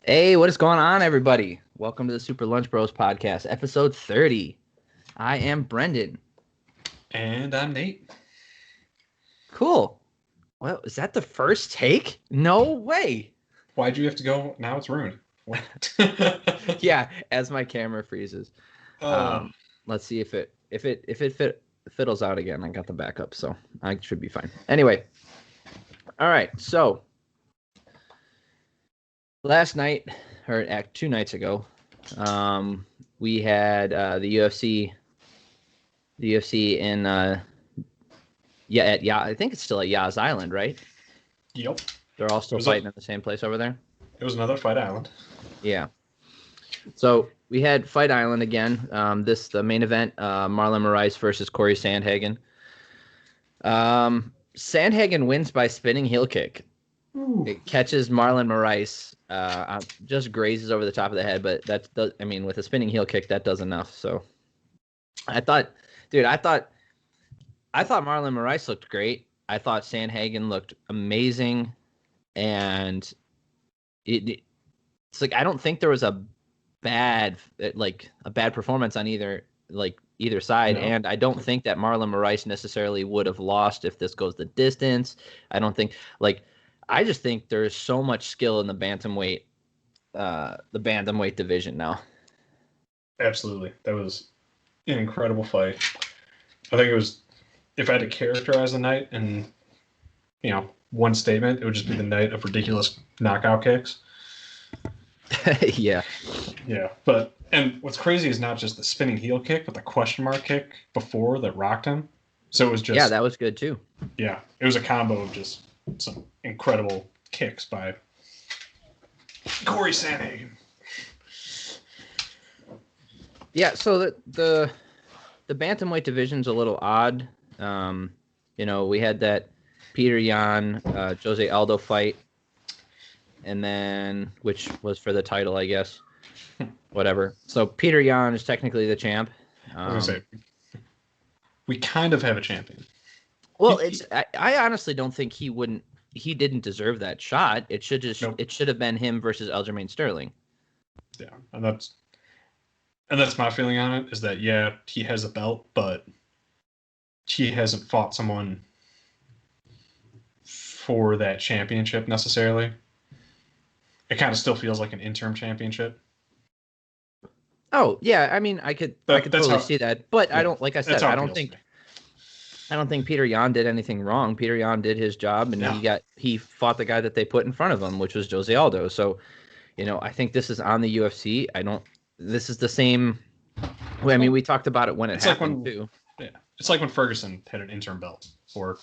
Hey, what is going on, everybody? Welcome to the Super Lunch Bros podcast, episode 30. I am Brendan. And I'm Nate. Cool. Well, is that the first take? No way. Why'd you have to go? Now it's ruined. What? Yeah, as my camera freezes. uh, Um, let's see if it fiddles out again. I got the backup, so I should be fine. Anyway, all right. So last night, or 2 nights ago, we had the UFC in I think it's still at Yas Island, right? yep. They're all still fighting in the same place over there. It was another Fight Island. Yeah. So we had Fight Island again. The main event, Marlon Moraes versus Corey Sandhagen. Sandhagen wins by spinning heel kick. Ooh. It catches Marlon Moraes, just grazes over the top of the head, but with a spinning heel kick, that does enough. So I thought Marlon Moraes looked great. I thought Sandhagen looked amazing, and it's like I don't think there was a bad performance on either side, No. and I don't think that Marlon Moraes necessarily would have lost if this goes the distance. I just think there's so much skill in the bantamweight division now. Absolutely. That was an incredible fight. I think it was, if I had to characterize the night in, one statement, it would just be the night of ridiculous knockout kicks. Yeah. Yeah. And what's crazy is not just the spinning heel kick, but the question mark kick before that rocked him. So it was just. Yeah, that was good too. Yeah. It was a combo of just some incredible kicks by Corey Sandhagen. Yeah, so the bantamweight division's a little odd. We had that Peter Yan Jose Aldo fight, and then which was for the title, I guess. Whatever. So Peter Yan is technically the champ. I was gonna say, we kind of have a champion. Well, I honestly don't think he didn't deserve that shot. It should have been him versus Aljamain Sterling. Yeah, and that's my feeling on it, is that yeah, he has a belt, but he hasn't fought someone for that championship necessarily. It kind of still feels like an interim championship. Oh yeah, I mean, I could totally see that, but yeah, I don't. Like I said, I don't think Peter Yan did anything wrong. Peter Yan did his job, and he fought the guy that they put in front of him, which was Jose Aldo. So, I think this is on the UFC. This is the same. I mean, we talked about it when it happened too. Yeah, it's like when Ferguson had an interim belt, or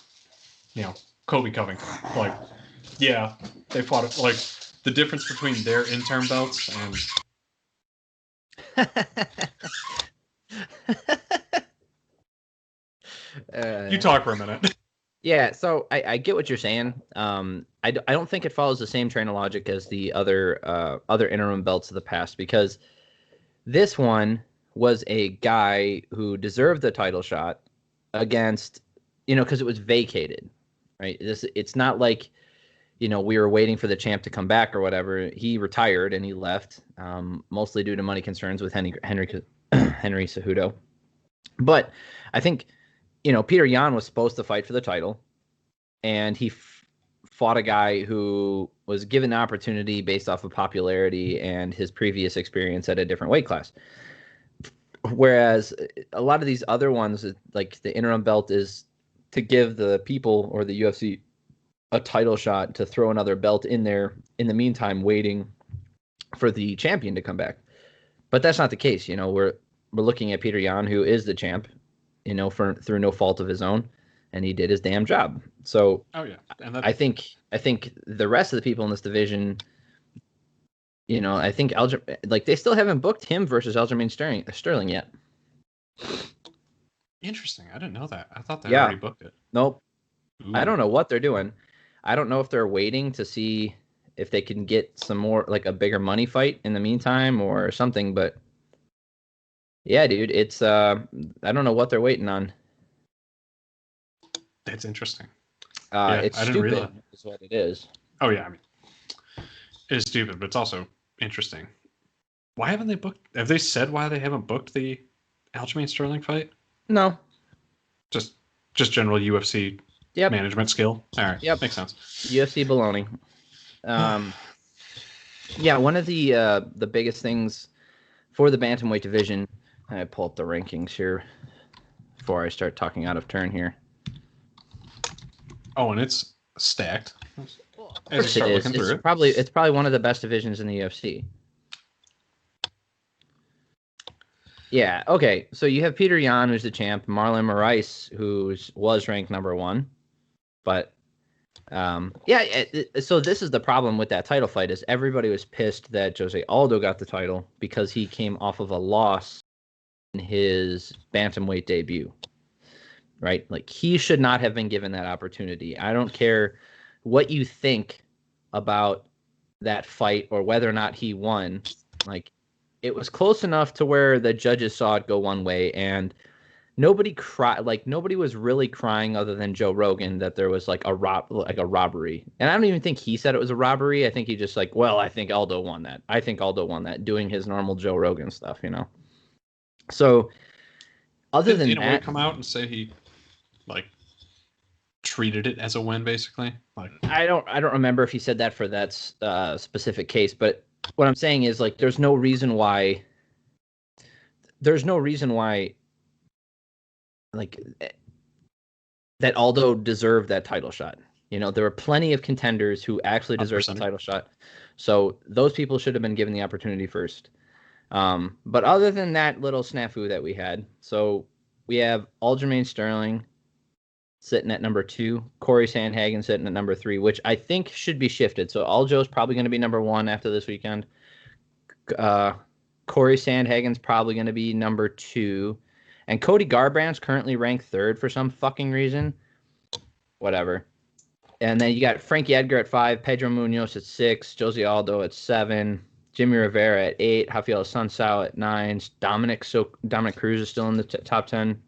Kobe Covington. Like, yeah, they fought it. Like, the difference between their interim belts and. You talk for a minute. Yeah, so I get what you're saying. I don't think it follows the same train of logic as the other interim belts of the past, because this one was a guy who deserved the title shot against, because it was vacated, right? It's not like, we were waiting for the champ to come back or whatever. He retired and he left, mostly due to money concerns with Henry Cejudo. But I think, Peter Yan was supposed to fight for the title, and he fought a guy who was given the opportunity based off of popularity and his previous experience at a different weight class. Whereas a lot of these other ones, like the interim belt, is to give the people or the UFC a title shot to throw another belt in there in the meantime, waiting for the champion to come back. But that's not the case. We're looking at Peter Yan, who is the champ, through no fault of his own, and he did his damn job. So I think the rest of the people in this division, I think they still haven't booked him versus Aljamain Sterling yet. Interesting. I didn't know that. I thought they already booked it. Nope. Ooh. I don't know what they're doing. I don't know if they're waiting to see if they can get some more, like a bigger money fight in the meantime or something, but yeah, dude, it's I don't know what they're waiting on. That's interesting. It's stupid is what it is. Oh yeah, I mean, it's stupid, but it's also interesting. Why haven't they booked? Have they said why they haven't booked the Aljamain Sterling fight? No. Just general UFC Yep. management skill. All right. Yep. Makes sense. UFC baloney. Yeah, one of the biggest things for the bantamweight division. I pull up the rankings here before I start talking out of turn here. Oh, and it's stacked. Well, of As you course start it is. looking through It's probably one of the best divisions in the UFC. Yeah. Okay. So you have Peter Yan, who's the champ, Marlon Moraes, who was ranked number 1, but so this is the problem with that title fight is everybody was pissed that Jose Aldo got the title because he came off of a loss in his bantamweight debut. Right? Like he should not have been given that opportunity. I don't care what you think about that fight or whether or not he won. Like it was close enough to where the judges saw it go one way and nobody cried. Like nobody was really crying other than Joe Rogan that there was like a robbery. And I don't even think he said it was a robbery. I think he just like, well, I think Aldo won that. I think Aldo won that, doing his normal Joe Rogan stuff, you know. So other than Dana that, White come out and say he like treated it as a win, basically. Like I don't remember if he said that for that specific case, but what I'm saying is like there's no reason why like that Aldo deserved that title shot. You know, there were plenty of contenders who actually deserved the title shot. So those people should have been given the opportunity first. But other than that little snafu that we had, so we have Aljamain Sterling sitting at number 2, Corey Sandhagen sitting at number 3, which I think should be shifted. So Aljo's probably going to be number 1 after this weekend. Corey Sandhagen's probably going to be number 2. And Cody Garbrandt's currently ranked 3rd for some fucking reason. Whatever. And then you got Frankie Edgar at 5, Pedro Munoz at 6, Jose Aldo at 7, Jimmy Rivera at 8, Rafael Sunsao at 9, Dominic Cruz is still in the top 10.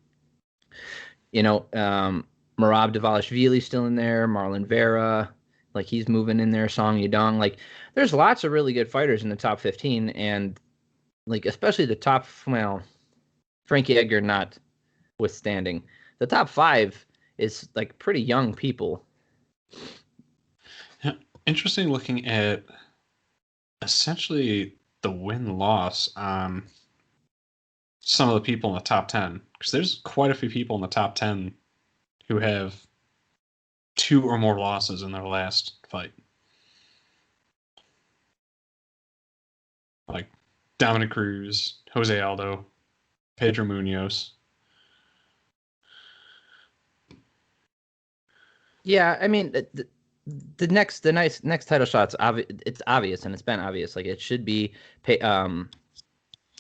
You know, Merab Dvalishvili still in there, Marlon Vera, like he's moving in there, Song Yadong. Like there's lots of really good fighters in the top 15, and like especially the top, well, Frankie Edgar notwithstanding, the top 5 is like pretty young people. Yeah, interesting looking at essentially the win-loss on some of the people in the top 10, because there's quite a few people in the top 10 who have 2 or more losses in their last fight. Like Dominic Cruz, Jose Aldo, Pedro Munoz. Yeah, I mean the next title shot's it's obvious, and it's been obvious. Like it should be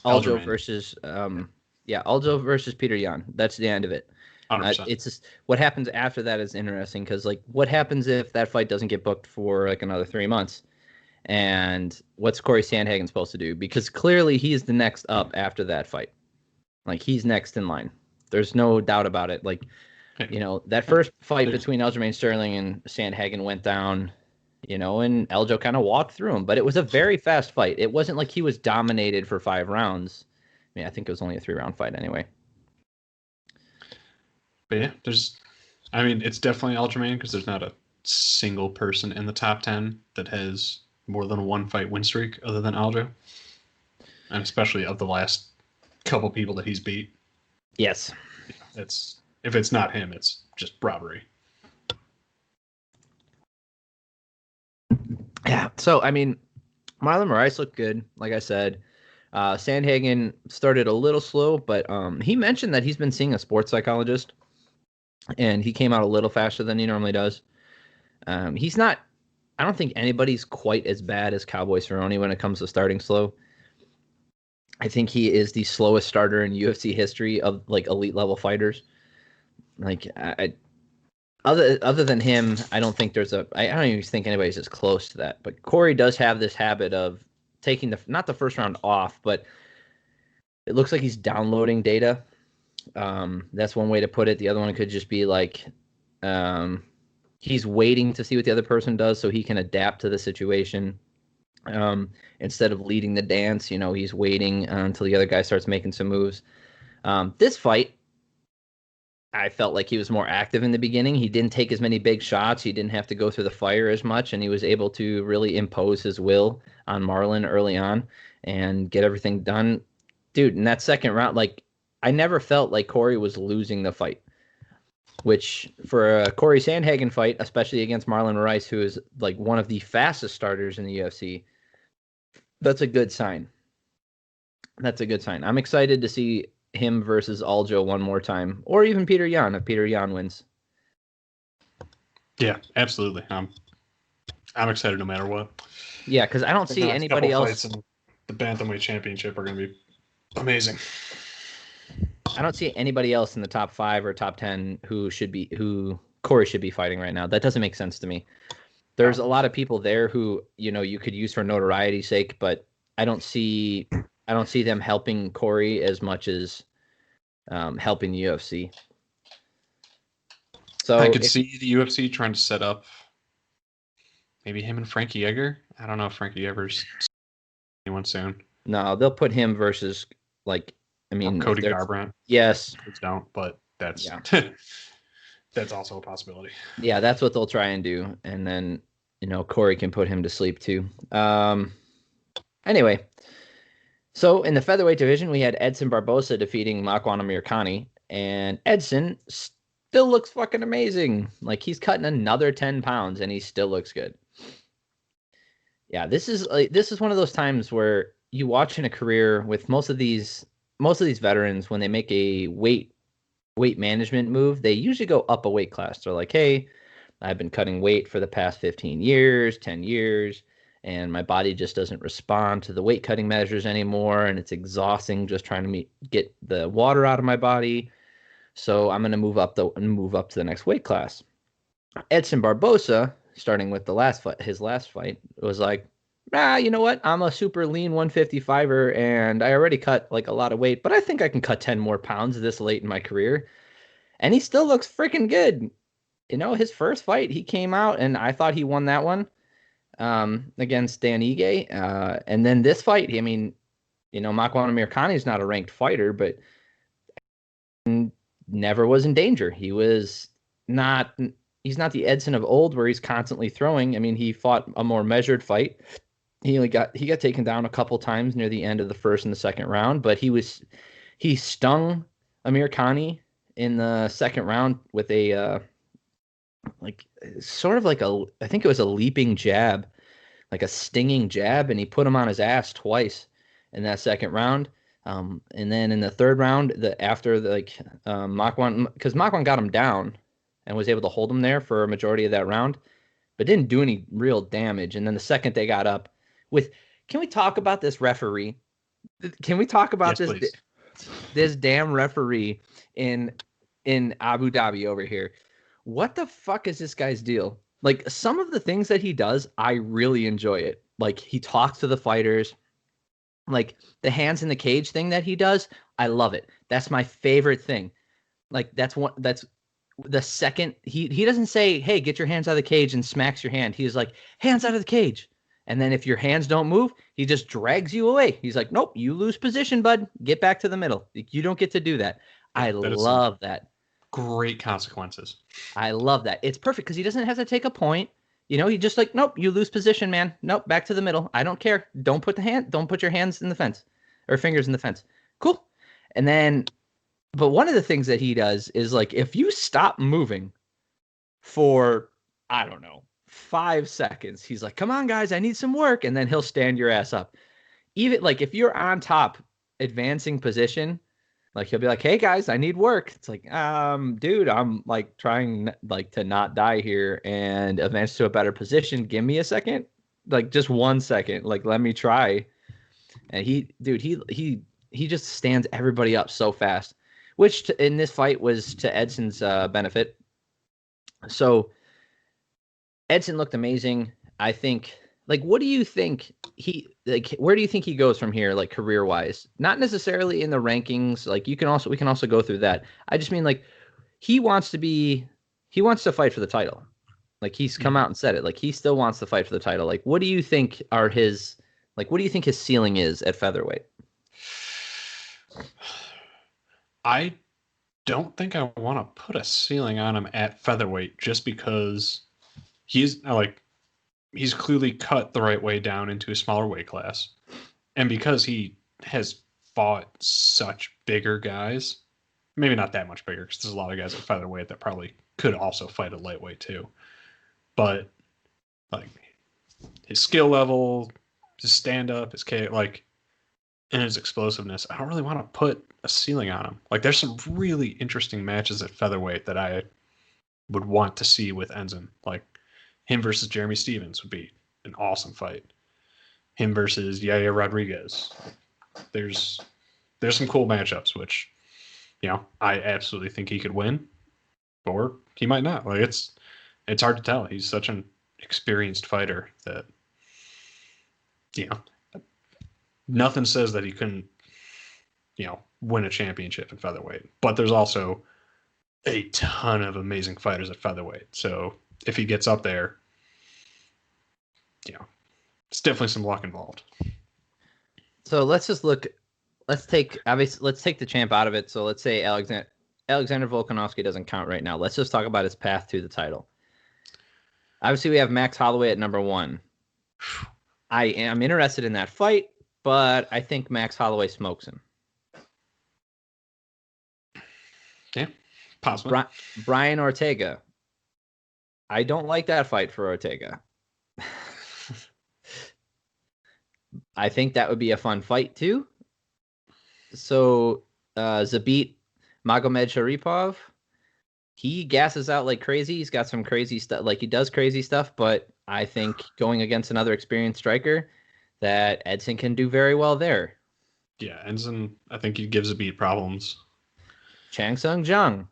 Aldo versus Aldo versus Peter Yan. That's the end of it. It's just what happens after that is interesting because like what happens if that fight doesn't get booked for like another 3 months, and what's Corey Sandhagen supposed to do? Because clearly he's the next up after that fight. Like he's next in line. There's no doubt about it. Like you know that first fight between Aljamain Sterling and Sandhagen went down. You know, and Aljo kind of walked through him, but it was a very fast fight. It wasn't like he was dominated for 5 rounds. I mean, I think it was only a 3-round fight anyway. But yeah, it's definitely Aljamain because there's not a single person in the top 10 that has more than 1 fight win streak other than Aljo. And especially of the last couple people that he's beat. Yes. If it's not him, it's just robbery. Yeah, so, I mean, Marlon Moraes looked good, like I said. Sandhagen started a little slow, but he mentioned that he's been seeing a sports psychologist, and he came out a little faster than he normally does. He's not – I don't think anybody's quite as bad as Cowboy Cerrone when it comes to starting slow. I think he is the slowest starter in UFC history of, like, elite-level fighters. Like, Other than him, I don't think I don't even think anybody's as close to that. But Corey does have this habit of taking not the first round off, but it looks like he's downloading data. That's one way to put it. The other one could just be like he's waiting to see what the other person does so he can adapt to the situation. Instead of leading the dance, he's waiting until the other guy starts making some moves. This fight, I felt like he was more active in the beginning. He didn't take as many big shots. He didn't have to go through the fire as much, and he was able to really impose his will on Marlon early on and get everything done. Dude, in that second round, like, I never felt like Corey was losing the fight, which for a Corey Sandhagen fight, especially against Marlon Moraes, who is like one of the fastest starters in the UFC, that's a good sign. That's a good sign. I'm excited to see him versus Aljo one more time, or even Peter Yan if Peter Yan wins. Yeah, absolutely. I'm excited no matter what. Yeah, because I don't see anybody else. Fights in the bantamweight championship are going to be amazing. I don't see anybody else in the top 5 or top 10 who Corey should be fighting right now. That doesn't make sense to me. There's a lot of people there who you could use for notoriety's sake, but I don't see them helping Corey as much as helping the UFC. So I could see the UFC trying to set up maybe him and Frankie Edgar. I don't know if Frankie Edgar's anyone soon. No, they'll put him versus Cody Garbrandt. Yes, don't, but that's that's also a possibility. Yeah, that's what they'll try and do, and then Corey can put him to sleep too. Anyway, so in the featherweight division, we had Edson Barbosa defeating Makwan Amirkhani, and Edson still looks fucking amazing. Like, he's cutting another 10 pounds, and he still looks good. Yeah, this is one of those times where you watch in a career with most of these veterans, when they make a weight management move, they usually go up a weight class. They're like, hey, I've been cutting weight for the past 15 years, 10 years, and my body just doesn't respond to the weight cutting measures anymore, and it's exhausting just trying to get the water out of my body. So I'm going to move up to the next weight class. Edson Barbosa, starting with his last fight, was like, you know what? I'm a super lean 155er, and I already cut like a lot of weight, but I think I can cut 10 more pounds this late in my career. And he still looks freaking good. His first fight, he came out, and I thought he won that one against Dan Ige. And then this fight, Makwan Amirkhani is not a ranked fighter, but never was in danger. He's not the Edson of old where he's constantly throwing. He fought a more measured fight. He got taken down a couple times near the end of the first and the second round, but he stung Amirkhani in the second round with a I think it was a leaping jab, like a stinging jab, and he put him on his ass twice in that second round. And then in the third round, Makwan, because Makwan got him down and was able to hold him there for a majority of that round, but didn't do any real damage. And then the second they got up can we talk about this referee? Can we talk about this damn referee in Abu Dhabi over here? What the fuck is this guy's deal? Like, some of the things that he does, I really enjoy it. Like, he talks to the fighters. Like, the hands in the cage thing that he does, I love it. That's my favorite thing. Like, that's the second he doesn't say, hey, get your hands out of the cage, and smacks your hand. He's like, hands out of the cage. And then if your hands don't move, he just drags you away. He's like, nope, you lose position, bud. Get back to the middle. You don't get to do that. I love that. Great consequences. I love that. It's perfect because he doesn't have to take a point. He just like, nope, you lose position, man. Nope, back to the middle. I don't care. Don't put your hands in the fence or fingers in the fence. Cool. And then, but one of the things that he does is, like, if you stop moving for, I don't know, 5 seconds, he's like, come on, guys, I need some work. And then he'll stand your ass up. Even like if you're on top advancing position, like, he'll be like, hey guys, I need work. It's like, dude, I'm like trying like to not die here and advance to a better position. Give me a second, like just 1 second. Like, let me try. And he just stands everybody up so fast, which in this fight was to Edson's benefit. So Edson looked amazing. I think, like, what do you think where do you think he goes from here, like, career wise? Not necessarily in the rankings. Like, we can also go through that. I just mean, like, he wants to fight for the title. Like he's come out and said it. Like he still wants to fight for the title. Like what do you think his ceiling is at featherweight? I don't think I want to put a ceiling on him at featherweight just because he's clearly cut the right way down into a smaller weight class. And because he has fought such bigger guys, maybe not that much bigger because there's a lot of guys at featherweight that probably could also fight at lightweight too. But like his skill level, his stand up, his K, like, and his explosiveness, I don't really want to put a ceiling on him. Like there's some really interesting matches at featherweight that I would want to see with Ensign. Like him versus Jeremy Stevens would be an awesome fight. Him versus Yair Rodriguez. There's some cool matchups, which, I absolutely think he could win, or he might not. Like it's hard to tell. He's such an experienced fighter that, nothing says that he couldn't, win a championship in featherweight. But there's also a ton of amazing fighters at featherweight. So if he gets up there, it's definitely some luck involved. So let's take the champ out of it. So let's say Alexander Volkanovski doesn't count right now. Let's just talk about his path to the title. Obviously, we have Max Holloway at number 1. I am interested in that fight, but I think Max Holloway smokes him. Yeah, possibly. Brian Ortega. I don't like that fight for Ortega. I think that would be a fun fight too. So Zabit Magomed Sharipov, he gasses out like crazy. He's got some crazy stuff. Like he does crazy stuff, but I think going against another experienced striker, that Edson can do very well there. Yeah, Edson, I think he gives Zabit problems. Chang Sung Jung.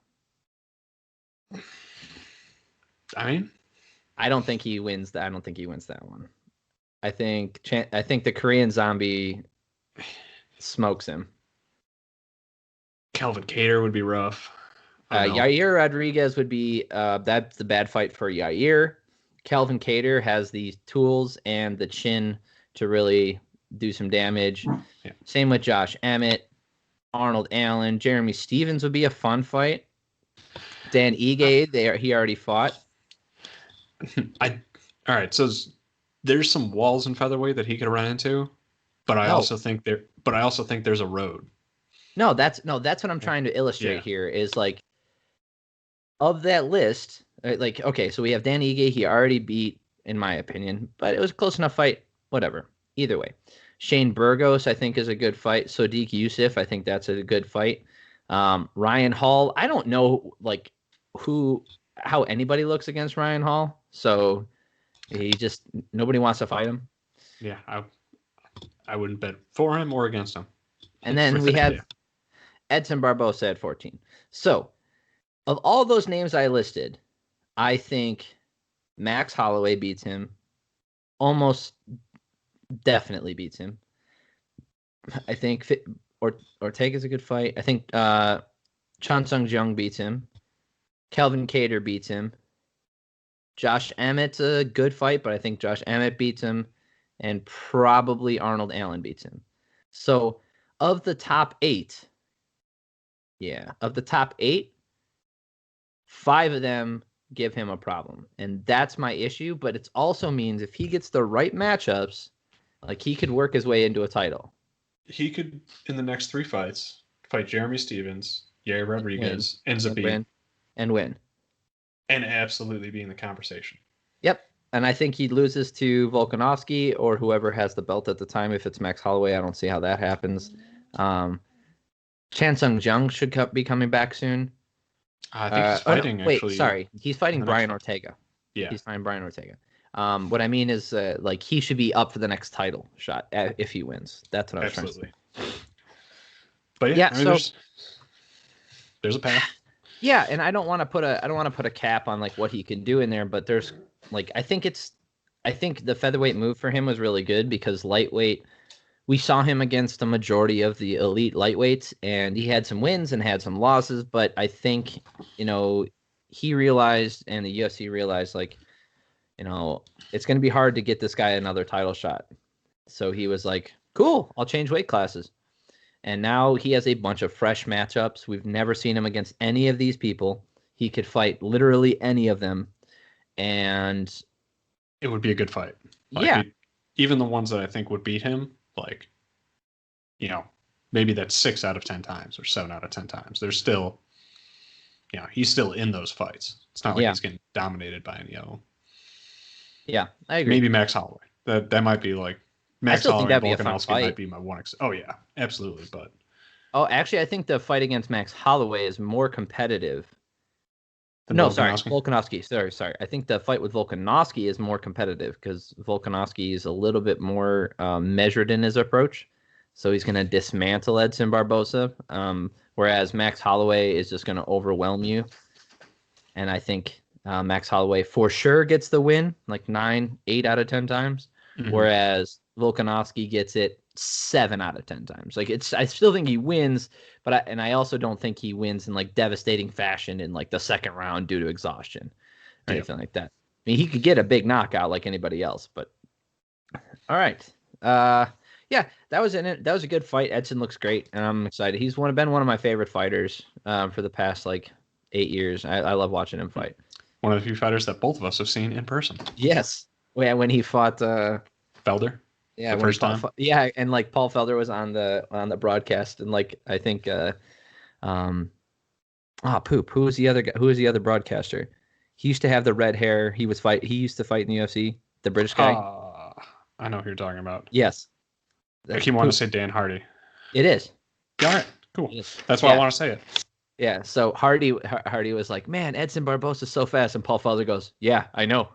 I don't think he wins that. I don't think he wins that one. I think the Korean Zombie smokes him. Calvin Kattar would be rough. Yair Rodriguez would be that's the bad fight for Yair. Calvin Kattar has the tools and the chin to really do some damage. Yeah. Same with Josh Emmett, Arnold Allen, Jeremy Stevens would be a fun fight. Dan Ige, he already fought. All right, so there's some walls in featherweight that he could run into, but I also think there's a road. No, that's what I'm trying to illustrate here is like of that list, like okay, so we have Dan Ige, he already beat in my opinion, but it was a close enough fight, whatever. Either way. Shane Burgos I think is a good fight. Sodiq Yusuff, I think that's a good fight. Ryan Hall, I don't know like how anybody looks against Ryan Hall, so nobody wants to fight him. Yeah, I wouldn't bet for him or against him. And then we have Edson Barbosa at 14. So, of all those names I listed, I think Max Holloway beats him. Almost definitely beats him. I think Ortega's a good fight. I think Chan Sung Jung beats him. Calvin Kattar beats him. Josh Emmett's a good fight, but I think Josh Emmett beats him. And probably Arnold Allen beats him. So, of the top 8, 5 of them give him a problem. And that's my issue, but it also means if he gets the right matchups, like he could work his way into a title. He could, in the next 3 fights, fight Jeremy Stevens, Yair Rodriguez, and Zabit. And win. And absolutely be in the conversation. Yep. And I think he loses to Volkanovski or whoever has the belt at the time. If it's Max Holloway, I don't see how that happens. Chan Sung Jung should be coming back soon. I think he's fighting, actually. Wait, sorry. He's fighting Brian Ortega. Yeah. He's fighting Brian Ortega. What I mean is, like, he should be up for the next title shot if he wins. That's what I was trying to say. But yeah, there's a path. Yeah, and I don't want to put a cap on like what he can do in there, but there's like I think the featherweight move for him was really good because lightweight, we saw him against the majority of the elite lightweights, and he had some wins and had some losses, but I think he realized and the UFC realized like it's going to be hard to get this guy another title shot. So he was like, cool, I'll change weight classes. And now he has a bunch of fresh matchups. We've never seen him against any of these people. He could fight literally any of them. And it would be a good fight. Yeah. Even the ones that I think would beat him, maybe that's 6 out of 10 times or 7 out of 10 times. There's still, he's still in those fights. It's not like he's getting dominated by any of them. Yeah, I agree. Maybe Max Holloway. That might be like Max Holloway and Volkanovski might be my one. Oh yeah, absolutely. But actually, I think the fight against Max Holloway is more competitive. No, Volkanovski. Sorry. I think the fight with Volkanovski is more competitive because Volkanovski is a little bit more measured in his approach. So he's going to dismantle Edson Barboza, whereas Max Holloway is just going to overwhelm you. And I think Max Holloway for sure gets the win, like 8 out of 10 times, whereas Volkanovski gets it 7 out of 10 times. Like I still think he wins, but I also don't think he wins in like devastating fashion in like the second round due to exhaustion or anything like that. I mean, he could get a big knockout like anybody else, but all right. Yeah, that was a good fight. Edson looks great, and I'm excited. He's been one of my favorite fighters for the past like 8 years. I love watching him fight. One of the few fighters that both of us have seen in person. Yes. Yeah, when he fought Felder. Yeah, the first time. Yeah, and like Paul Felder was on the broadcast, and like I think Poop. Who was the other guy? Who was the other broadcaster? He used to have the red hair. He used to fight in the UFC. The British guy. I know who you're talking about. Yes. I keep wanting to say Dan Hardy. It is. All right, cool. That's why I want to say it. Yeah. So Hardy was like, man, Edson Barboza is so fast, and Paul Felder goes, yeah, I know.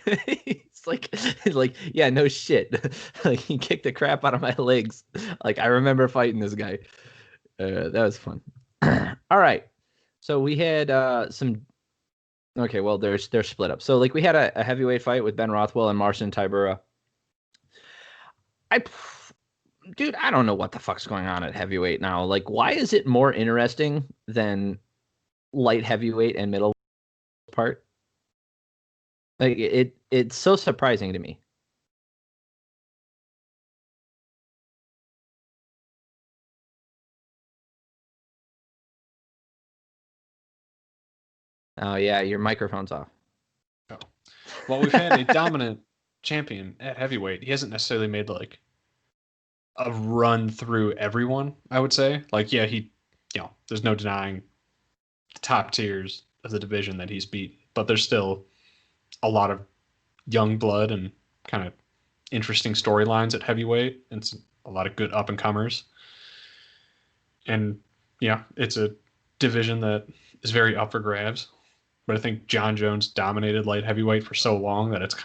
It's like, yeah, no shit. Like he kicked the crap out of my legs. Like I remember fighting this guy. That was fun. All right. So we had some. Okay, well, they're split up. So like we had a heavyweight fight with Ben Rothwell and Marcin Tybura. Dude, I don't know what the fuck's going on at heavyweight now. Like, why is it more interesting than light heavyweight and middle part? Like, it's so surprising to me. Oh yeah, your microphone's off. Oh. Well, we've had a dominant champion at heavyweight. He hasn't necessarily made like a run through everyone, I would say. Like, yeah, there's no denying the top tiers of the division that he's beat, but there's still a lot of young blood and kind of interesting storylines at heavyweight, and a lot of good up and comers. And yeah, it's a division that is very up for grabs. But I think John Jones dominated light heavyweight for so long that it's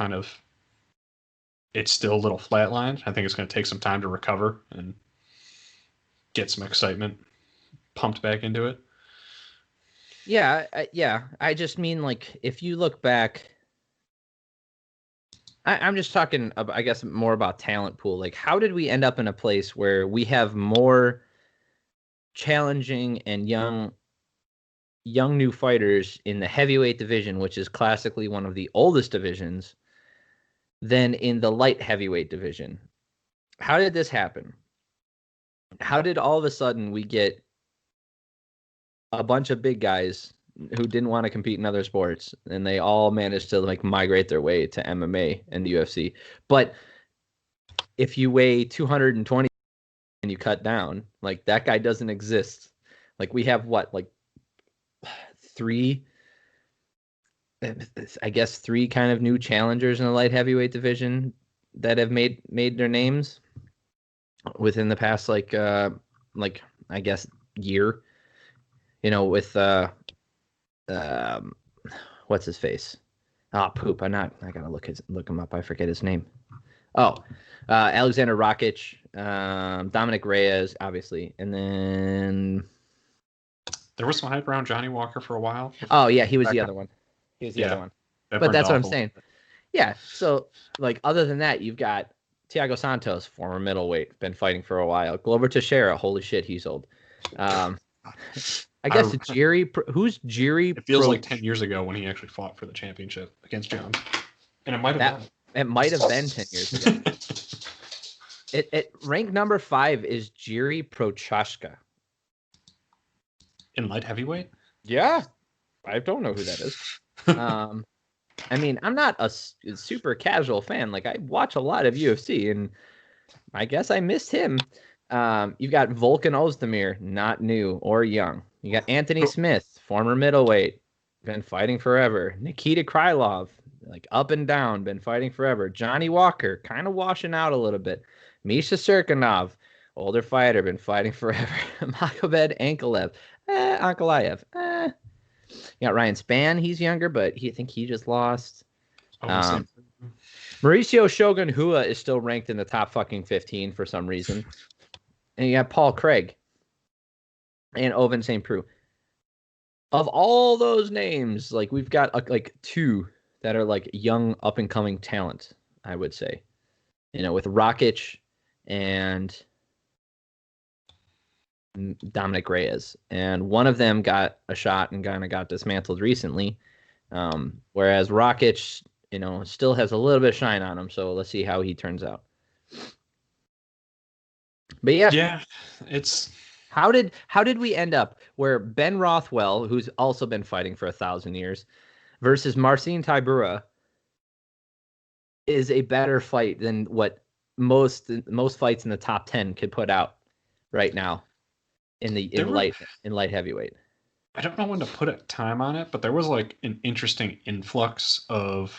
still a little flatlined. I think it's going to take some time to recover and get some excitement pumped back into it. Yeah. I just mean, like, if you look back, I'm just talking, I guess, more about talent pool. Like, how did we end up in a place where we have more challenging and young new fighters in the heavyweight division, which is classically one of the oldest divisions, than in the light heavyweight division? How did this happen? How did all of a sudden we get a bunch of big guys who didn't want to compete in other sports, and they all managed to like migrate their way to MMA and the UFC? But if you weigh 220 and you cut down, like that guy doesn't exist. Like we have three kind of new challengers in the light heavyweight division that have made their names within the past I guess year. With what's his face? Poop. I gotta look him up. I forget his name. Alexander Rakic, Dominic Reyes, obviously, and then there was some hype around Johnny Walker for a while. Oh yeah, he was the other one. He was the other one. But that's what I'm saying. Yeah. So like, other than that, you've got Thiago Santos, former middleweight, been fighting for a while. Glover Teixeira, holy shit, he's old. I guess who's Jiri It feels like 10 years ago when he actually fought for the championship against Jones. And it might have been. It might have been 10 years ago. It ranked number 5 is Jiri Prochazka. In light heavyweight? Yeah. I don't know who that is. I mean, I'm not a super casual fan. Like, I watch a lot of UFC, and I guess I missed him. You've got Volkan Ozdemir, not new or young. You got Anthony Smith, former middleweight, been fighting forever. Nikita Krylov, like up and down, been fighting forever. Johnny Walker, kind of washing out a little bit. Misha Serkinov, older fighter, been fighting forever. Magomed Ankalaev. You got Ryan Spann, he's younger, but I think he just lost. Mauricio Shogun Hua is still ranked in the top fucking 15 for some reason. And you got Paul Craig and Oven St. Preux. Of all those names, like we've got like 2 that are like young up and coming talent, I would say. You know, with Rakic and Dominic Reyes. And one of them got a shot and kind of got dismantled recently. Whereas Rakic, you know, still has a little bit of shine on him. So let's see how he turns out. But yeah, it's how did we end up where Ben Rothwell, who's also been fighting for 1,000 years, versus Marcin Tybura is a better fight than what most fights in the top 10 could put out right now in light heavyweight. I don't know when to put a time on it, but there was like an interesting influx of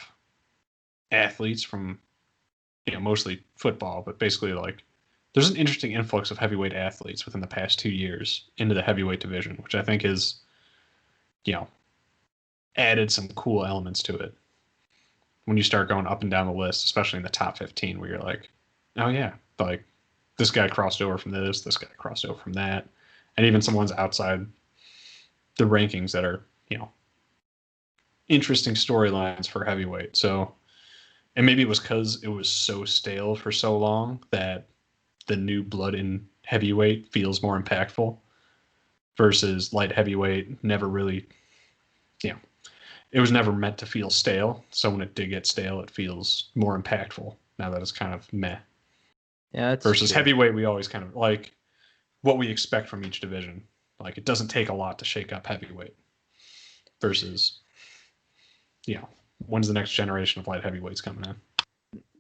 athletes from, you know, mostly football, but basically like there's an interesting influx of heavyweight athletes within the past 2 years into the heavyweight division, which I think is, you know, added some cool elements to it. When you start going up and down the list, especially in the top 15, where you're like, oh yeah, like this guy crossed over from this guy crossed over from that. And even some ones outside the rankings that are, you know, interesting storylines for heavyweight. So, and maybe it was because it was so stale for so long that the new blood in heavyweight feels more impactful versus light heavyweight never really, you know, it was never meant to feel stale. So when it did get stale, it feels more impactful now that it's kind of meh. Yeah, that's versus true. Heavyweight, we always kind of like what we expect from each division. Like it doesn't take a lot to shake up heavyweight versus, you know, when's the next generation of light heavyweights coming in?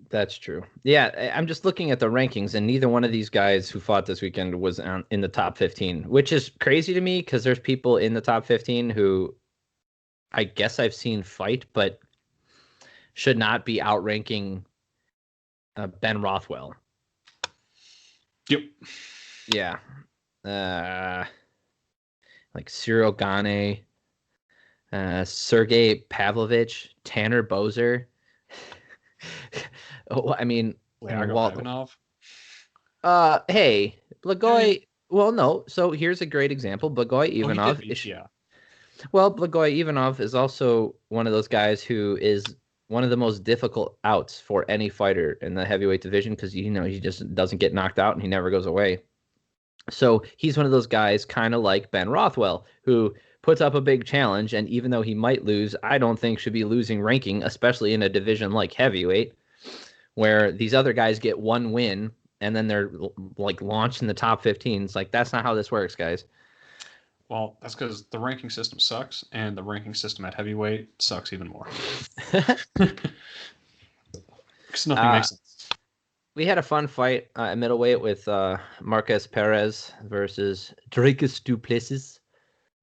That's true. Yeah, I'm just looking at the rankings, and neither one of these guys who fought this weekend was in the top 15, which is crazy to me because there's people in the top 15 who I guess I've seen fight, but should not be outranking Ben Rothwell. Yep. Yeah. Like Cyril Gane, Sergey Pavlovich, Tanner Bozer. Oh, I mean, Ivanov. Hey, Blagoy. Well, no. So here's a great example. Blagoy Ivanov. Yeah. Well, Blagoy Ivanov is also one of those guys who is one of the most difficult outs for any fighter in the heavyweight division because, you know, he just doesn't get knocked out and he never goes away. So he's one of those guys kind of like Ben Rothwell who puts up a big challenge. And even though he might lose, I don't think should be losing ranking, especially in a division like heavyweight where these other guys get one win and then they're like launched in the top 15. It's like, that's not how this works, guys. Well, that's because the ranking system sucks, and the ranking system at heavyweight sucks even more. Because nothing makes sense. We had a fun fight at middleweight with Marquez Perez versus Dricus du Plessis,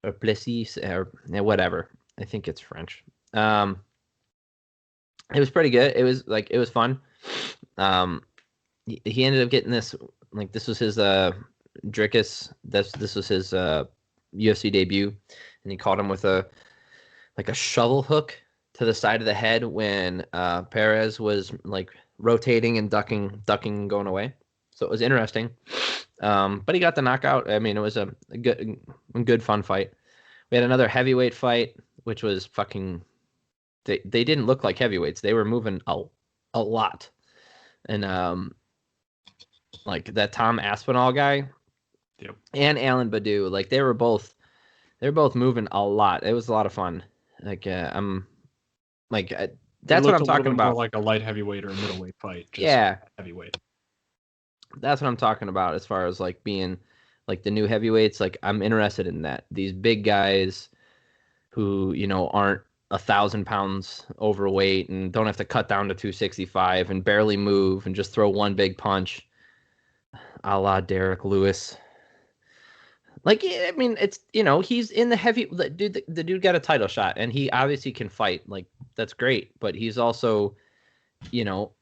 or Plessis, or whatever. I think it's French. It was pretty good. It was fun. He ended up getting this. Like this was his Dricus. This was his UFC debut, and he caught him with a shovel hook to the side of the head when Perez was like rotating and ducking and going away. So it was interesting. But he got the knockout. I mean, it was a good fun fight. We had another heavyweight fight, which was fucking. They didn't look like heavyweights. They were moving a lot, and like that Tom Aspinall guy. Yep. and Alan Badu. Like they were both moving a lot. It was a lot of fun. Like I'm like It that's what looked I'm a little talking bit more about. like a light heavyweight or a middleweight fight, just Yeah, heavyweight. that's what I'm talking about as far as like being like the new heavyweights. Like I'm interested in that. These big guys who aren't 1,000 pounds overweight and don't have to cut down to 265 and barely move and just throw one big punch, a la Derek Lewis. Like, I mean, it's he's in the heavy. The dude got a title shot, and he obviously can fight. Like, that's great, but he's also, you know,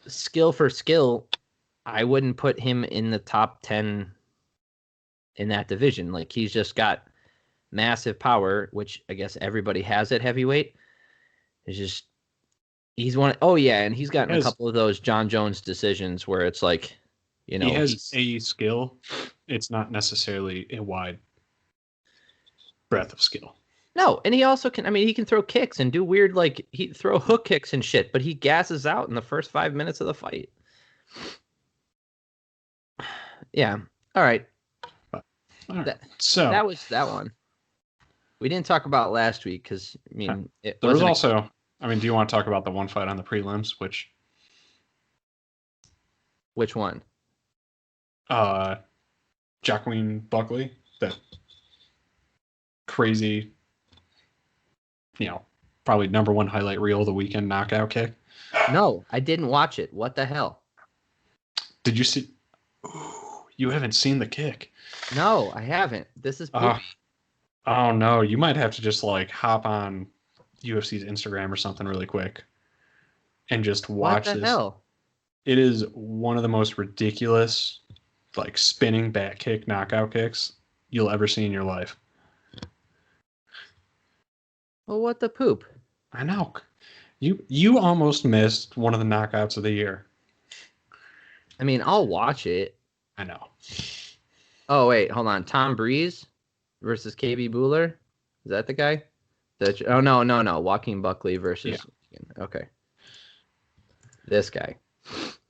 skill for skill. I wouldn't put him in the top 10 in that division. Like, he's just got massive power, which I guess everybody has at heavyweight. It's just he's one. Oh yeah, and he's gotten a couple of those John Jones decisions where it's like, he has he's a skill. It's not necessarily a wide breadth of skill. no, and he also can. I mean, he can throw kicks and do weird like he throw hook kicks and shit, but he gasses out in the first 5 minutes of the fight. Yeah. All right. All right. That was that one. We didn't talk about last week because I mean it there was also. I mean, do you want to talk about the one fight on the prelims? Which one? Jacqueline Buckley, that crazy, probably number one highlight reel of the weekend knockout kick. No, I didn't watch it. What the hell? Did you see? Ooh, you haven't seen the kick. No, I haven't. This is poopy. Oh no, you might have to just like hop on UFC's Instagram or something really quick and just watch what the this. Hell? It is one of the most ridiculous, like spinning back kick knockout kicks you'll ever see in your life. Well, what the poop? I know. You almost missed one of the knockouts of the year. I mean, I'll watch it. I know. Oh wait, hold on. Tom Breeze versus KB Bueller. Is that the guy? Oh no. Joaquin Buckley versus. Yeah. Okay. This guy.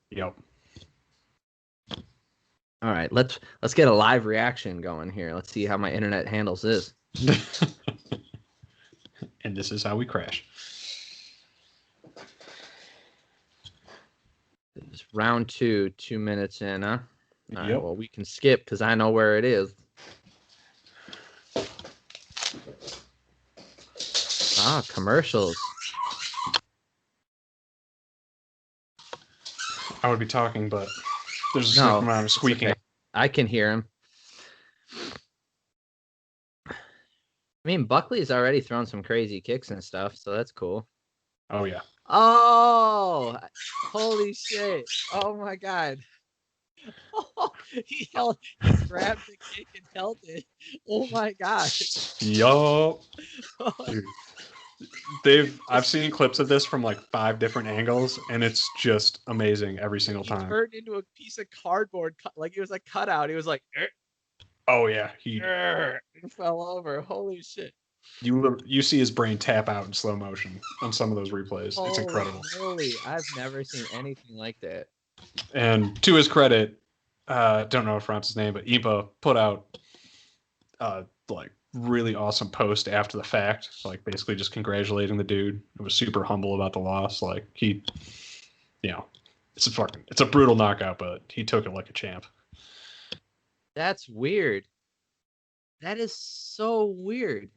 Yep. All right, let's get a live reaction going here. Let's see how my internet handles this. And this is how we crash. It's round 2, 2 minutes in, huh? All Yep. right, well, we can skip because I know where it is. Ah, commercials. I would be talking, but there's a certain amount of squeaking. Okay. I can hear him. I mean, Buckley's already thrown some crazy kicks and stuff, so that's cool. Oh, yeah. Oh, holy shit. Oh, my God. Oh, he grabbed the kick and held it. Oh, my gosh. Yup. I've seen clips of this from like 5 different angles, and it's just amazing every single time. He turned into a piece of cardboard, like it was a cutout. He was like, oh yeah, he fell over. Holy shit! You see his brain tap out in slow motion on some of those replays. It's incredible. Holy, I've never seen anything like that. And to his credit, don't know if France's name, but Iba put out like really awesome post after the fact, like basically just congratulating the dude. It was super humble about the loss. Like he, it's a brutal knockout, but he took it like a champ. That's weird. That is so weird.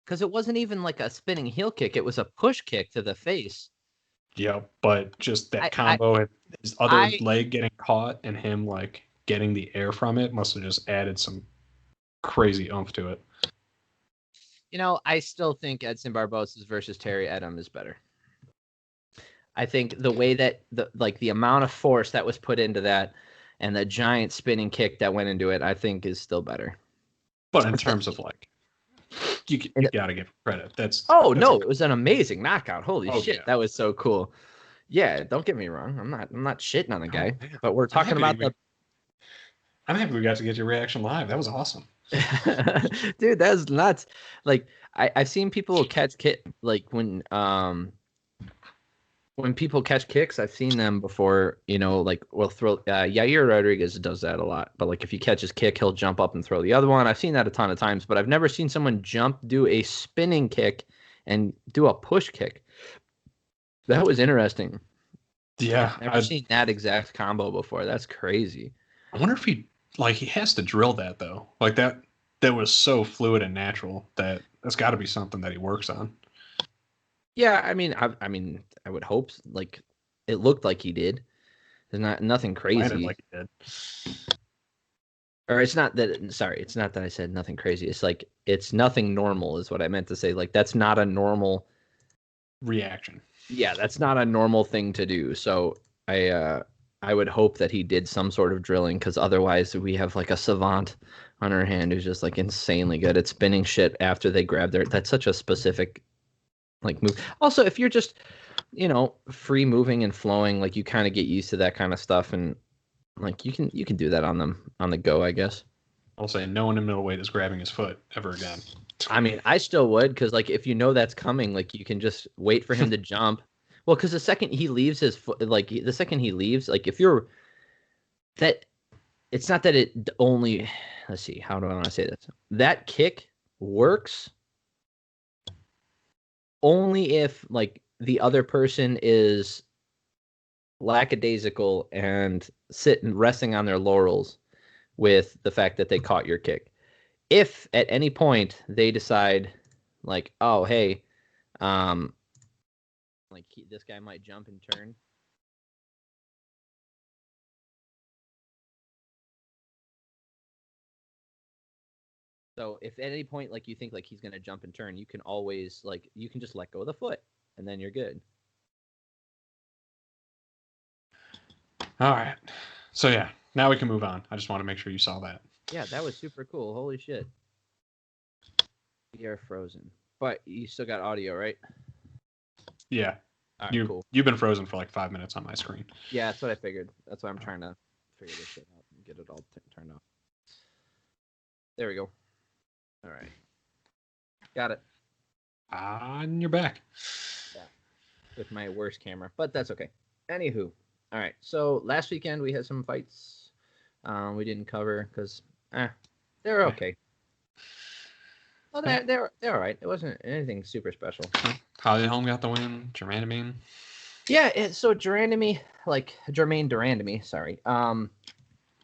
Because it wasn't even like a spinning heel kick. It was a push kick to the face. Yeah, but just that combo, his other leg getting caught and him like getting the air from it must have just added some crazy oomph to it. I still think Edson Barbosa versus Terry Edom is better. I think the way that the amount of force that was put into that and the giant spinning kick that went into it, I think is still better. But in terms of like, you got to give credit. That's it was an amazing knockout. Holy shit, yeah. That was so cool. Yeah, don't get me wrong. I'm not shitting on the guy, but we're talking about I'm happy we got to get your reaction live. That was awesome. Dude, that was nuts. Like I've seen people catch like when when people catch kicks, I've seen them before, like we'll throw Yair Rodriguez does that a lot. But like if he catches kick, he'll jump up and throw the other one. I've seen that a ton of times, but I've never seen someone do a spinning kick and do a push kick. That was interesting. Yeah, I've never seen that exact combo before. That's crazy. I wonder if he has to drill that though. Like that was so fluid and natural that's got to be something that he works on. Yeah, I mean, I would hope like it looked like he did. There's nothing crazy. Like he did. Or it's not that. Sorry, it's not that I said nothing crazy. It's like it's nothing normal is what I meant to say. Like that's not a normal reaction. Yeah, that's not a normal thing to do. So I would hope that he did some sort of drilling, because otherwise we have like a savant on our hand who's just like insanely good at spinning shit after they grab their. That's such a specific like move. Also, if you're just free moving and flowing, like you kind of get used to that kind of stuff, and like you can do that on the go, I guess. I'll say no one in middleweight is grabbing his foot ever again. I mean, I still would, because like if that's coming, like you can just wait for him to jump. Well, because the second he leaves his foot, like the second he leaves, like if you're that, it's not that it only. Let's see, how do I want to say this? That kick works only if like the other person is lackadaisical and resting on their laurels with the fact that they caught your kick. If at any point they decide like, oh, hey, this guy might jump and turn. So if at any point like you think like he's gonna jump and turn, you can always you can just let go of the foot and then you're good. All right. So yeah, now we can move on. I just want to make sure you saw that. Yeah, that was super cool. Holy shit. We are frozen. But you still got audio, right? Yeah. Right, cool. You've been frozen for like 5 minutes on my screen. Yeah, that's what I figured. That's why I'm trying to figure this shit out and get it all turned off. There we go. All right. Got it. And you're back. Yeah. With my worst camera, but that's okay. Anywho. All right. So last weekend we had some fights we didn't cover because they're okay. Well, they're all right. It wasn't anything super special. Holm got the win. Durandamy. Yeah. So Durandamy, Jermaine Durandamy, sorry.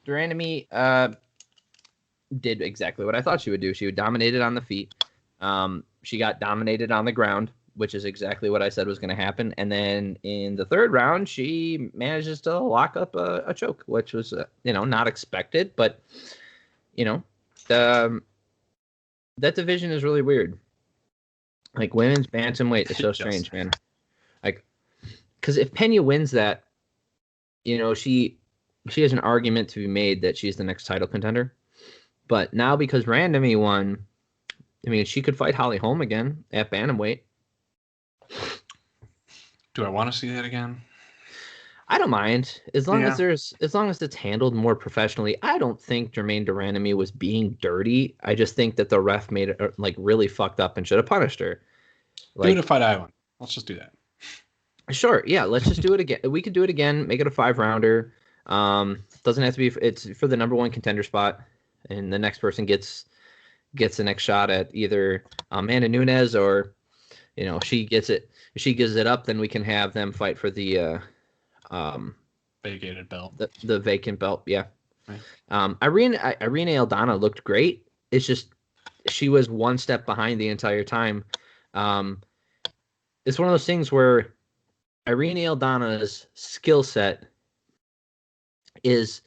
Durandamy did exactly what I thought she would do. She dominated on the feet. She got dominated on the ground, which is exactly what I said was going to happen. And then in the third round, she manages to lock up a choke, which was not expected, but that division is really weird. Like women's bantamweight is so strange, man. Like, because if Pena wins that, she has an argument to be made that she's the next title contender. But now because Durandamy won, I mean, she could fight Holly Holm again at bantamweight. Do I want to see that again? I don't mind as long as it's handled more professionally. I don't think Jermaine Durandamy was being dirty. I just think that the ref made it really fucked up and should have punished her. Do it at Fight Island. Let's just do that. Sure, yeah. Let's just do it again. We could do it again. Make it a 5-rounder. Doesn't have to be. It's for the number one contender spot, and the next person gets the next shot at either Amanda Nunes or, she gets it. If she gives it up, then we can have them fight for the vacated belt. The vacant belt, yeah. Right. Irene Aldana looked great. It's just she was one step behind the entire time. It's one of those things where Irene Aldana's skill set is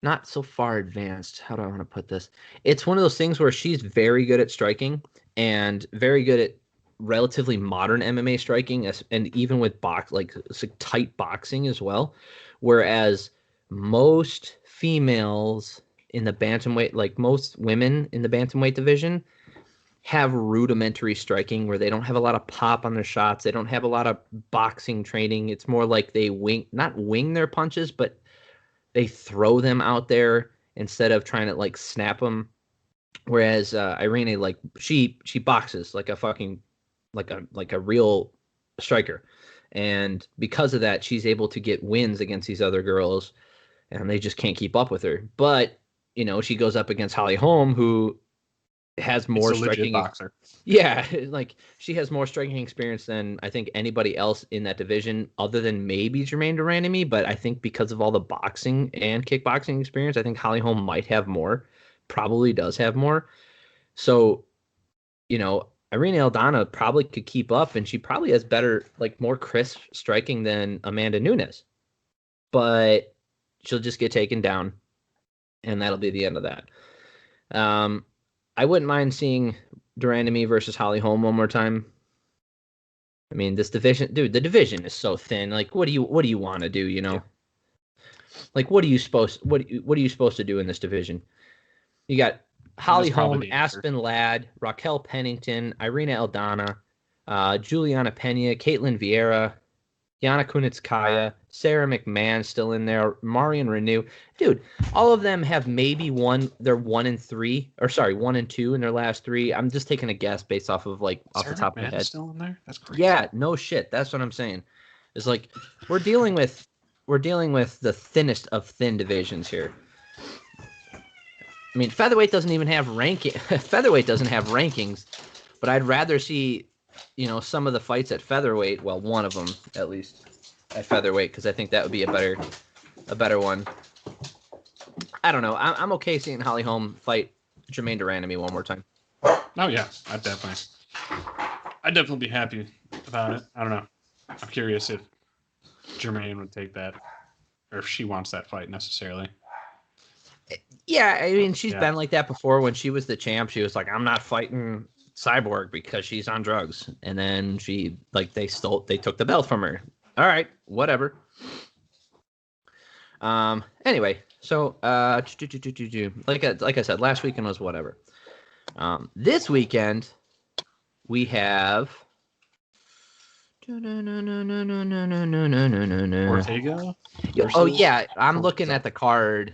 not so far advanced. How do I want to put this? It's one of those things where she's very good at striking and very good at relatively modern MMA striking, and even with tight boxing as well. Whereas most females in the bantamweight, like most women in the bantamweight division, have rudimentary striking where they don't have a lot of pop on their shots. They don't have a lot of boxing training. It's more like they not wing their punches, but they throw them out there instead of trying to snap them. Whereas Irene, she boxes like a fucking like a real striker, And because of that, she's able to get wins against these other girls, and they just can't keep up with her. But, she goes up against Holly Holm, who has more It's a legit striking. boxer. Yeah, like she has more striking experience than I think anybody else in that division, other than maybe Jermaine Durandamy. But I think because of all the boxing and kickboxing experience, I think Holly Holm might have more, probably does have more. So, Irene Aldana probably could keep up, and she probably has better, like more crisp striking than Amanda Nunes. But she'll just get taken down, and that'll be the end of that. I wouldn't mind seeing Durandamy versus Holly Holm one more time. I mean, this division, dude, the division is so thin. Like, what do you want to do? Yeah. Like, what are you supposed to do in this division? You got Holly Holm, Aspen Ladd, Raquel Pennington, Irina Aldana, Juliana Pena, Caitlin Vieira, Yana Kunitskaya, Sarah McMahon still in there, Marion Renew. Dude, all of them have maybe they're 1 and 2 in their last 3. I'm just taking a guess based off of off the top of my head. Still in there? That's crazy. Yeah, no shit. That's what I'm saying. It's like we're dealing with the thinnest of thin divisions here. I mean, featherweight doesn't even have featherweight doesn't have rankings, but I'd rather see some of the fights at featherweight, well, one of them at least at featherweight, because I think that would be a better one. I don't know. I'm okay seeing Holly Holm fight Jermaine Durandamy one more time. Oh yeah, I'd definitely be happy about it. I don't know. I'm curious if Jermaine would take that, or if she wants that fight necessarily. Yeah, I mean, she's been like that before. When she was the champ, she was like, I'm not fighting Cyborg because she's on drugs. And then they took the belt from her. All right, whatever. Anyway, so like I said, last weekend was whatever. This weekend we have Ortega. Oh yeah, I'm looking at the card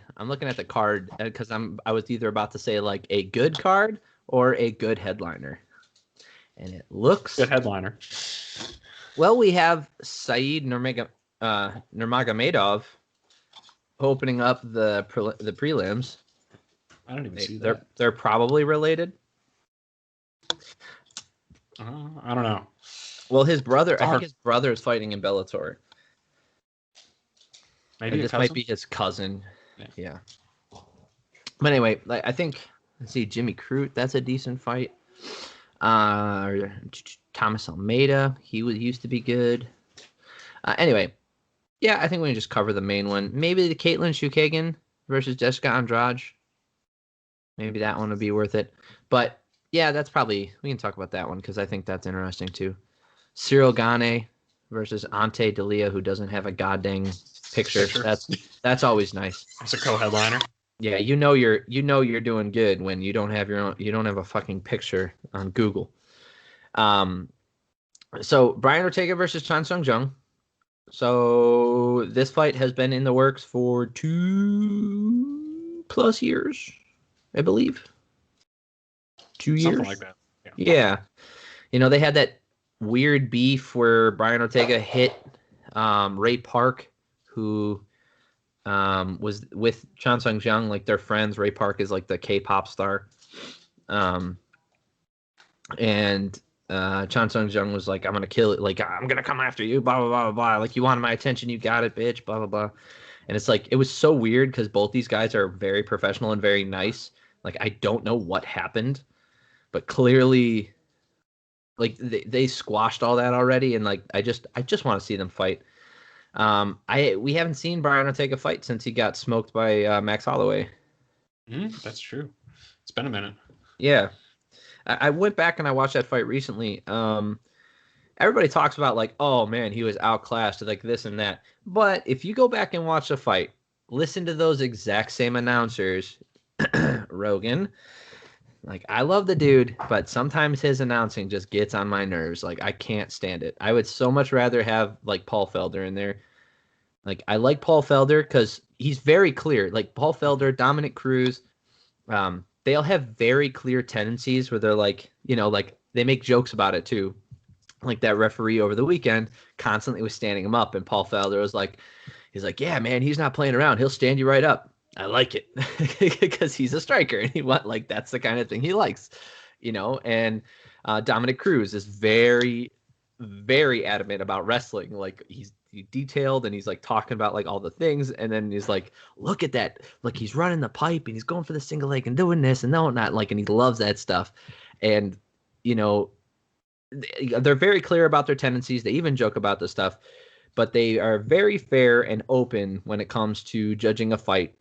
because I was either about to say like a good card or a good headliner, and it looks good headliner. Well, we have Saeed Nurmagomedov opening up the prelims. I don't even see that. They're probably related. I don't know. Well, I think his brother is fighting in Bellator. Maybe this might be his cousin. Yeah. But anyway, I think, let's see, Jimmy Crute, that's a decent fight. Thomas Almeida, he used to be good. Anyway, yeah, I think we can just cover the main one. Maybe the Caitlin Shukagan versus Jessica Andrade. Maybe that one would be worth it. But yeah, we can talk about that one because I think that's interesting too. Cyril Gane versus Ante D'Elia, who doesn't have a goddamn picture. That's always nice. It's a co-headliner. Yeah, you're doing good when you don't have a fucking picture on Google. So Brian Ortega versus Chan Sung Jung. So this fight has been in the works for 2+ years, I believe. 2 years. Something like that. Yeah. They had that weird beef where Brian Ortega hit Ray Park, who was with Chan Sung Jung, like they're friends. Ray Park is like the K-pop star. And Chan Sung Jung was like, I'm going to kill it. Like, I'm going to come after you, blah, blah, blah, blah. Like, you wanted my attention. You got it, bitch, blah, blah, blah. And it's like, it was so weird because both these guys are very professional and very nice. Like, I don't know what happened, but clearly, like, they squashed all that already. And like, I just want to see them fight. We haven't seen Brian Ortega fight since he got smoked by Max Holloway. That's true. It's been a minute. Yeah. I went back and I watched that fight recently. Everybody talks about like, oh man, he was outclassed, like this and that. But if you go back and watch the fight, listen to those exact same announcers, Rogan. Like, I love the dude, but sometimes his announcing just gets on my nerves. Like, I can't stand it. I would so much rather have like Paul Felder in there. Like, I like Paul Felder because he's very clear. Like Paul Felder, Dominic Cruz, they all have very clear tendencies where they're like, like they make jokes about it too. like that referee over the weekend constantly was standing him up, and Paul Felder was like, he's like, yeah, man, he's not playing around. He'll stand you right up. I like it because he's a striker, and like that's the kind of thing he likes, And Dominic Cruz is very, very adamant about wrestling. Like he's detailed, and he's like talking about like all the things, and then he's like, look at that, like he's running the pipe, and he's going for the single leg and doing this and no, not like, and he loves that stuff, and you know they're very clear about their tendencies. They even joke about this stuff, but they are very fair and open when it comes to judging a fight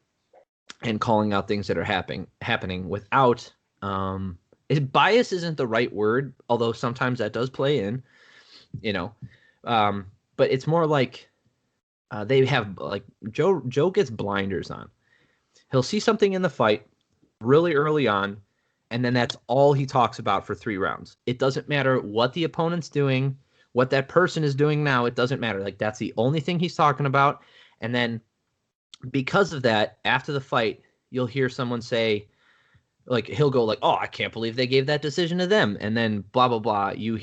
and calling out things that are happening without bias isn't the right word, although sometimes that does play in, you know. But it's more like they have like Joe gets blinders on. He'll see something in the fight really early on, and then that's all he talks about for 3 rounds. It doesn't matter what the opponent's doing, what that person is doing now. It doesn't matter. Like that's the only thing he's talking about. And then because of that, after the fight, you'll hear someone say, like he'll go like, "Oh, I can't believe they gave that decision to them," and then blah blah blah. You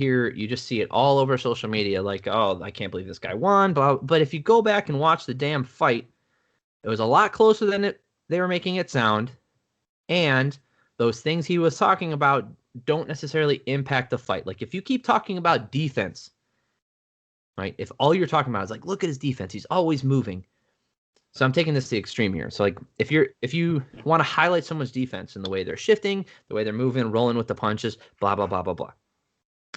just see it all over social media, like, "Oh, I can't believe this guy won." Blah. But if you go back and watch the damn fight, it was a lot closer than they were making it sound, and those things he was talking about don't necessarily impact the fight. Like if you keep talking about defense, right? If all you're talking about is like, look at his defense, he's always moving. So I'm taking this to the extreme here. So like if you want to highlight someone's defense and the way they're shifting, the way they're moving, rolling with the punches, blah blah blah blah blah,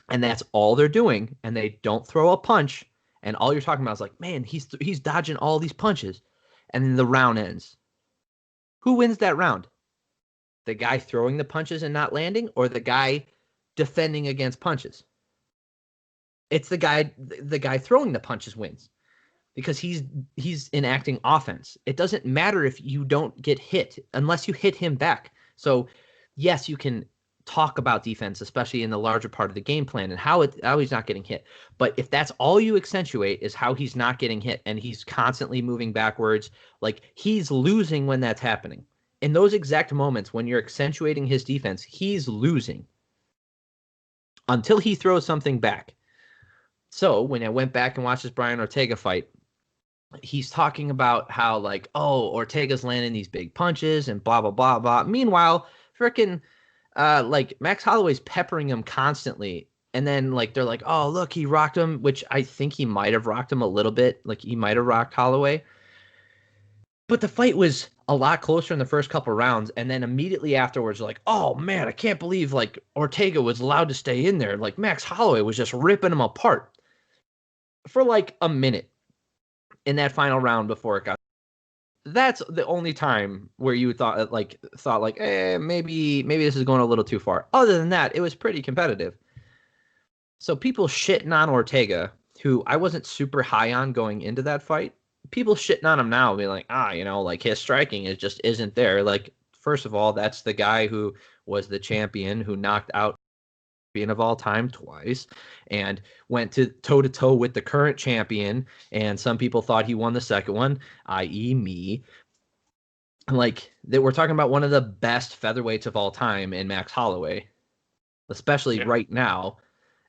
and that's all they're doing, and they don't throw a punch, and all you're talking about is like, man, he's dodging all these punches, and then the round ends. Who wins that round? The guy throwing the punches and not landing, or the guy defending against punches? It's the guy throwing the punches wins, because he's enacting offense. It doesn't matter if you don't get hit unless you hit him back. So yes, you can talk about defense, especially in the larger part of the game plan and how he's not getting hit. But if that's all you accentuate is how he's not getting hit and he's constantly moving backwards, like he's losing when that's happening. In those exact moments when you're accentuating his defense, he's losing until he throws something back. So when I went back and watched this Brian Ortega fight, he's talking about how like, oh, Ortega's landing these big punches and blah, blah, blah, blah. Meanwhile, freaking like Max Holloway's peppering him constantly. And then like, they're like, oh, look, he rocked him, which I think he might have rocked him a little bit. Like he might have rocked Holloway. But the fight was a lot closer in the first couple rounds. And then immediately afterwards, like, oh man, I can't believe like Ortega was allowed to stay in there. Like Max Holloway was just ripping him apart for like a minute in that final round before it got. That's the only time where you thought like, maybe this is going a little too far. Other than that, it was pretty competitive. So people shitting on Ortega, who I wasn't super high on going into that fight, people shitting on him now, being like, like his striking just isn't there. Like, first of all, that's the guy who was the champion who knocked out of all time twice and went to toe-to-toe with the current champion, and some people thought he won the second one, i.e. me. Like that, we're talking about one of the best featherweights of all time in Max Holloway, especially right now,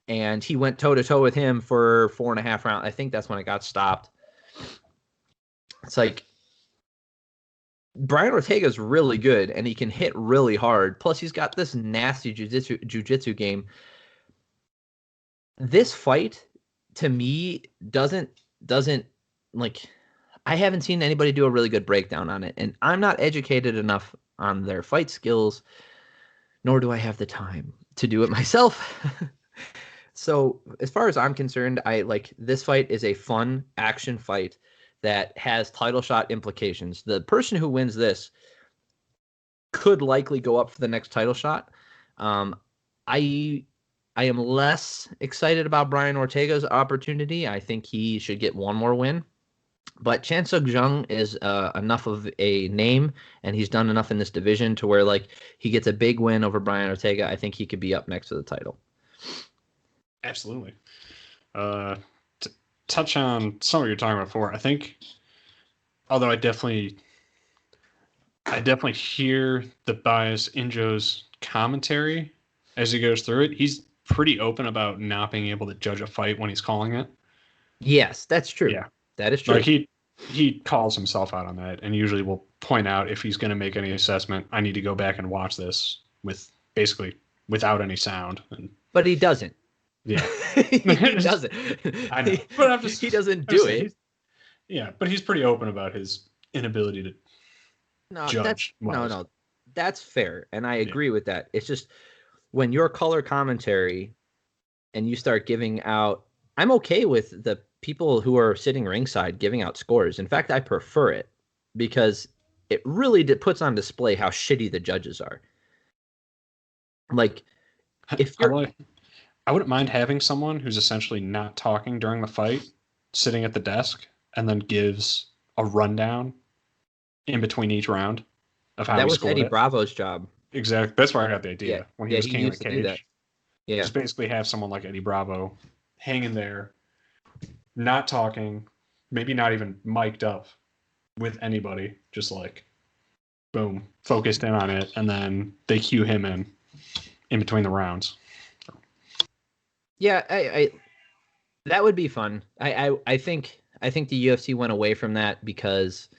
and he went toe-to-toe with him for 4.5 rounds. I think that's when it got stopped. It's like Brian Ortega is really good, and he can hit really hard. Plus, he's got this nasty jiu-jitsu game. This fight, to me, doesn't like. I haven't seen anybody do a really good breakdown on it, and I'm not educated enough on their fight skills, nor do I have the time to do it myself. So, as far as I'm concerned, I like this fight is a fun action fight that has title shot implications. The person who wins this could likely go up for the next title shot. I am less excited about Brian Ortega's opportunity. I think he should get one more win. But Chan Sung Jung is enough of a name, and he's done enough in this division to where like he gets a big win over Brian Ortega. I think he could be up next to the title. Absolutely. Touch on some of what you're talking about before. I think, although I definitely hear the bias in Joe's commentary as he goes through it. He's pretty open about not being able to judge a fight when he's calling it. Yes, that's true. Yeah. That is true. Like he calls himself out on that, and usually will point out if he's going to make any assessment, I need to go back and watch this with basically without any sound. And But he doesn't. yeah, He doesn't. I know, but I'm just he doesn't do it. Yeah, but he's pretty open about his inability to No, judge. no. That's fair, and I agree with that. It's just when you're color commentary and you start giving out. I'm okay with the people who are sitting ringside giving out scores. In fact, I prefer it because it really puts on display how shitty the judges are. Like, if you're, I wouldn't mind having someone who's essentially not talking during the fight, sitting at the desk, and then gives a rundown in between each round of how that he was scored Eddie it. Bravo's job. Exactly. That's where I got the idea. When he was king of the cage. Yeah. Just basically have someone like Eddie Bravo hanging there, not talking, maybe not even mic'd up with anybody, just like, boom, focused in on it, and then they cue him in between the rounds. Yeah, I that would be fun. I think the UFC went away from that because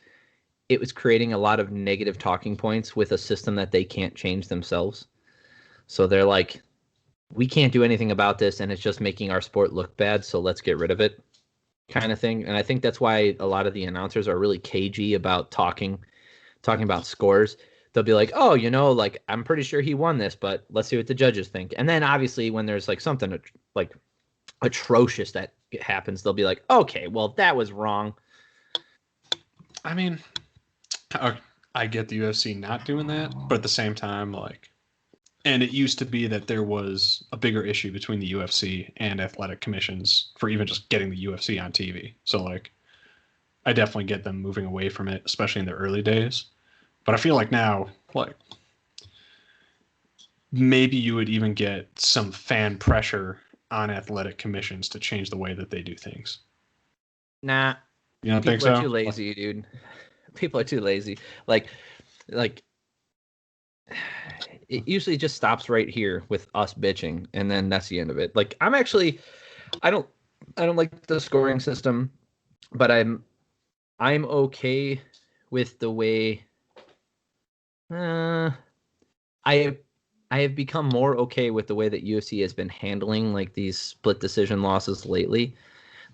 it was creating a lot of negative talking points with a system that they can't change themselves. So they're like, we can't do anything about this, and it's just making our sport look bad, so let's get rid of it, kind of thing. And I think that's why a lot of the announcers are really cagey about talking about scores. They'll be like, oh, like, I'm pretty sure he won this, but let's see what the judges think. And then obviously when there's like something like atrocious that happens, they'll be like, okay, well, that was wrong. I mean, I get the UFC not doing that, but at the same time, like, and it used to be that there was a bigger issue between the UFC and athletic commissions for even just getting the UFC on TV. So, like, I definitely get them moving away from it, especially in the early days. But I feel like now, like, maybe you would even get some fan pressure on athletic commissions to change the way that they do things. Nah. You don't think so? People are too lazy, dude. People are too lazy. Like, it usually just stops right here with us bitching, and then that's the end of it. Like, I don't like the scoring system, but I'm okay with the way. I have become more okay with the way that UFC has been handling like these split decision losses lately.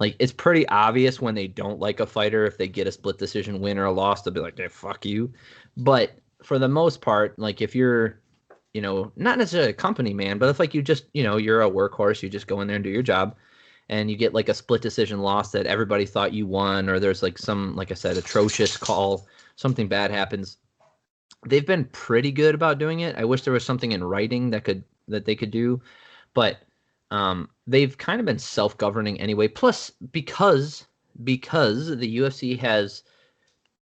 Like, it's pretty obvious when they don't like a fighter, if they get a split decision win or a loss, they'll be like, hey, fuck you. But for the most part, like, if you're, not necessarily a company man, but if like you just, you're a workhorse, you just go in there and do your job, and you get like a split decision loss that everybody thought you won, or there's like some, like I said, atrocious call, something bad happens. They've been pretty good about doing it. I wish there was something in writing that they could do, but they've kind of been self-governing anyway. Plus, because the UFC has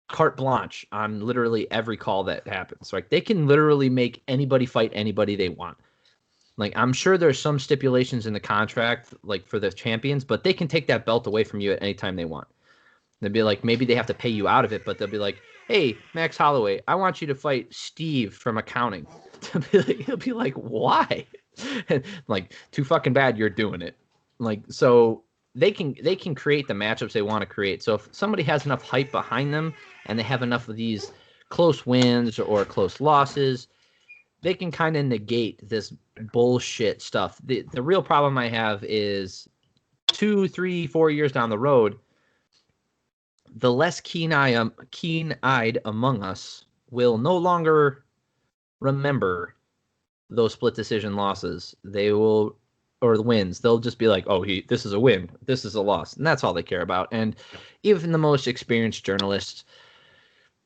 carte blanche on literally every call that happens. Like, they can literally make anybody fight anybody they want. Like, I'm sure there's some stipulations in the contract, like for the champions, but they can take that belt away from you at any time they want. They'd be like, maybe they have to pay you out of it, but they'll be like, hey, Max Holloway, I want you to fight Steve from accounting. He'll be like, why? Like, too fucking bad you're doing it. Like, so they can create the matchups they want to create. So if somebody has enough hype behind them and they have enough of these close wins or close losses, they can kind of negate this bullshit stuff. The real problem I have is 2, 3, 4 years down the road, the less keen-eyed among us will no longer remember those split decision losses. They will, or the wins. They'll just be like, "Oh, this is a win. This is a loss," and that's all they care about. And even the most experienced journalists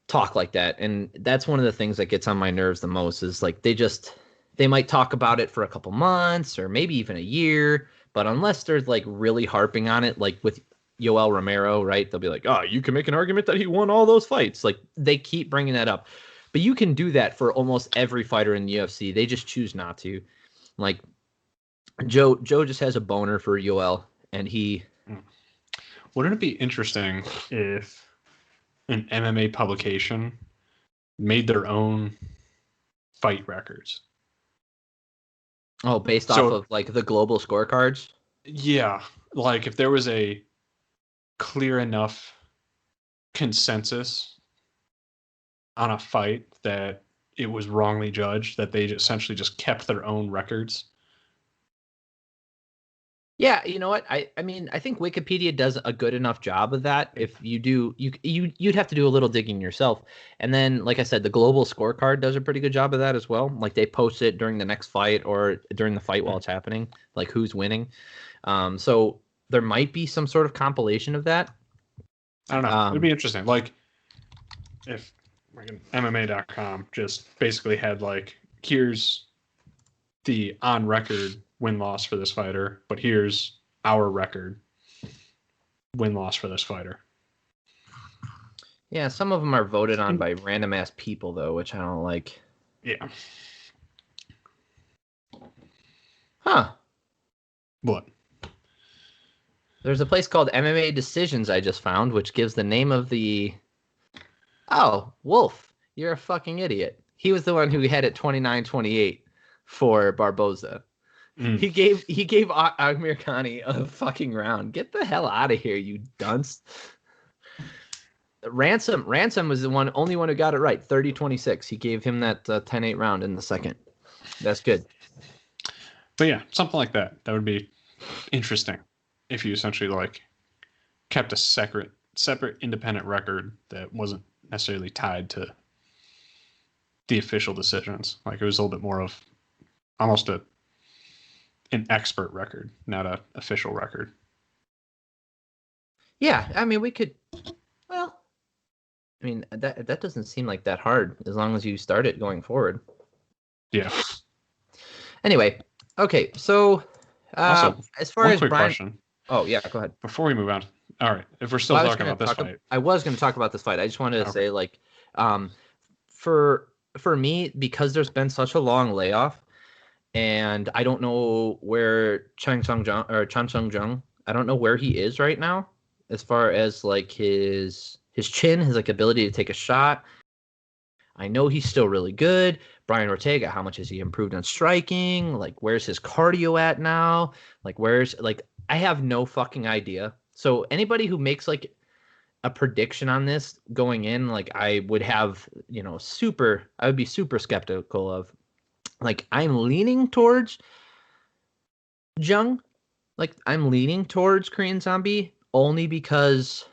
talk like that, and that's one of the things that gets on my nerves the most. Is like they might talk about it for a couple months or maybe even a year, but unless they're like really harping on it, like with Yoel Romero, right? They'll be like, oh, you can make an argument that he won all those fights. Like, they keep bringing that up. But you can do that for almost every fighter in the UFC. They just choose not to. Like, Joe just has a boner for Yoel, and he... Wouldn't it be interesting if an MMA publication made their own fight records? Oh, based off So of like the global scorecards. yeah, like if there was a clear enough consensus on a fight that it was wrongly judged, that they essentially just kept their own records. Yeah, you know what? I mean, I think Wikipedia does a good enough job of that. If you do, you'd have to do a little digging yourself. And then, like I said, the global scorecard does a pretty good job of that as well. Like they post it during the next fight or during the fight while it's happening, like who's winning. So there might be some sort of compilation of that. I don't know. It'd be interesting. Like if like MMA.com just basically had like, here's the on record win loss for this fighter, but here's our record win loss for this fighter. Yeah, some of them are voted on by random ass people though, which I don't like. Yeah. Huh. What? There's a place called MMA Decisions I just found, which gives the name of the. Oh, Wolf, you're a fucking idiot. He was the one who had it 29-28 for Barboza. He gave Amir Khani a fucking round. Get the hell out of here, you dunce. Ransom was the only one who got it right. 30-26. He gave him that 10-8 round in the second. That's good. But yeah, something like that. That would be interesting if you essentially like kept a separate independent record that wasn't necessarily tied to the official decisions. Like it was a little bit more of almost an expert record, not an official record. Yeah, I mean we could. Well, I mean that doesn't seem like that hard as long as you start it going forward. Yeah. Anyway, okay, so Also, as far as quick Brian. question. Oh yeah, go ahead. Before we move on, all right. If we're still talking about this fight, I was going to talk about this fight. I just wanted to say, like, for me, because there's been such a long layoff, and I don't know where Chan Sung Jung. I don't know where he is right now, as far as like his chin, his like ability to take a shot. I know he's still really good. Brian Ortega, how much has he improved on striking? Like, where's his cardio at now? Like, I have no fucking idea. So anybody who makes like a prediction on this going in, like I would have, I would be super skeptical of. Like, I'm leaning towards Jung. Like, I'm leaning towards Korean Zombie only because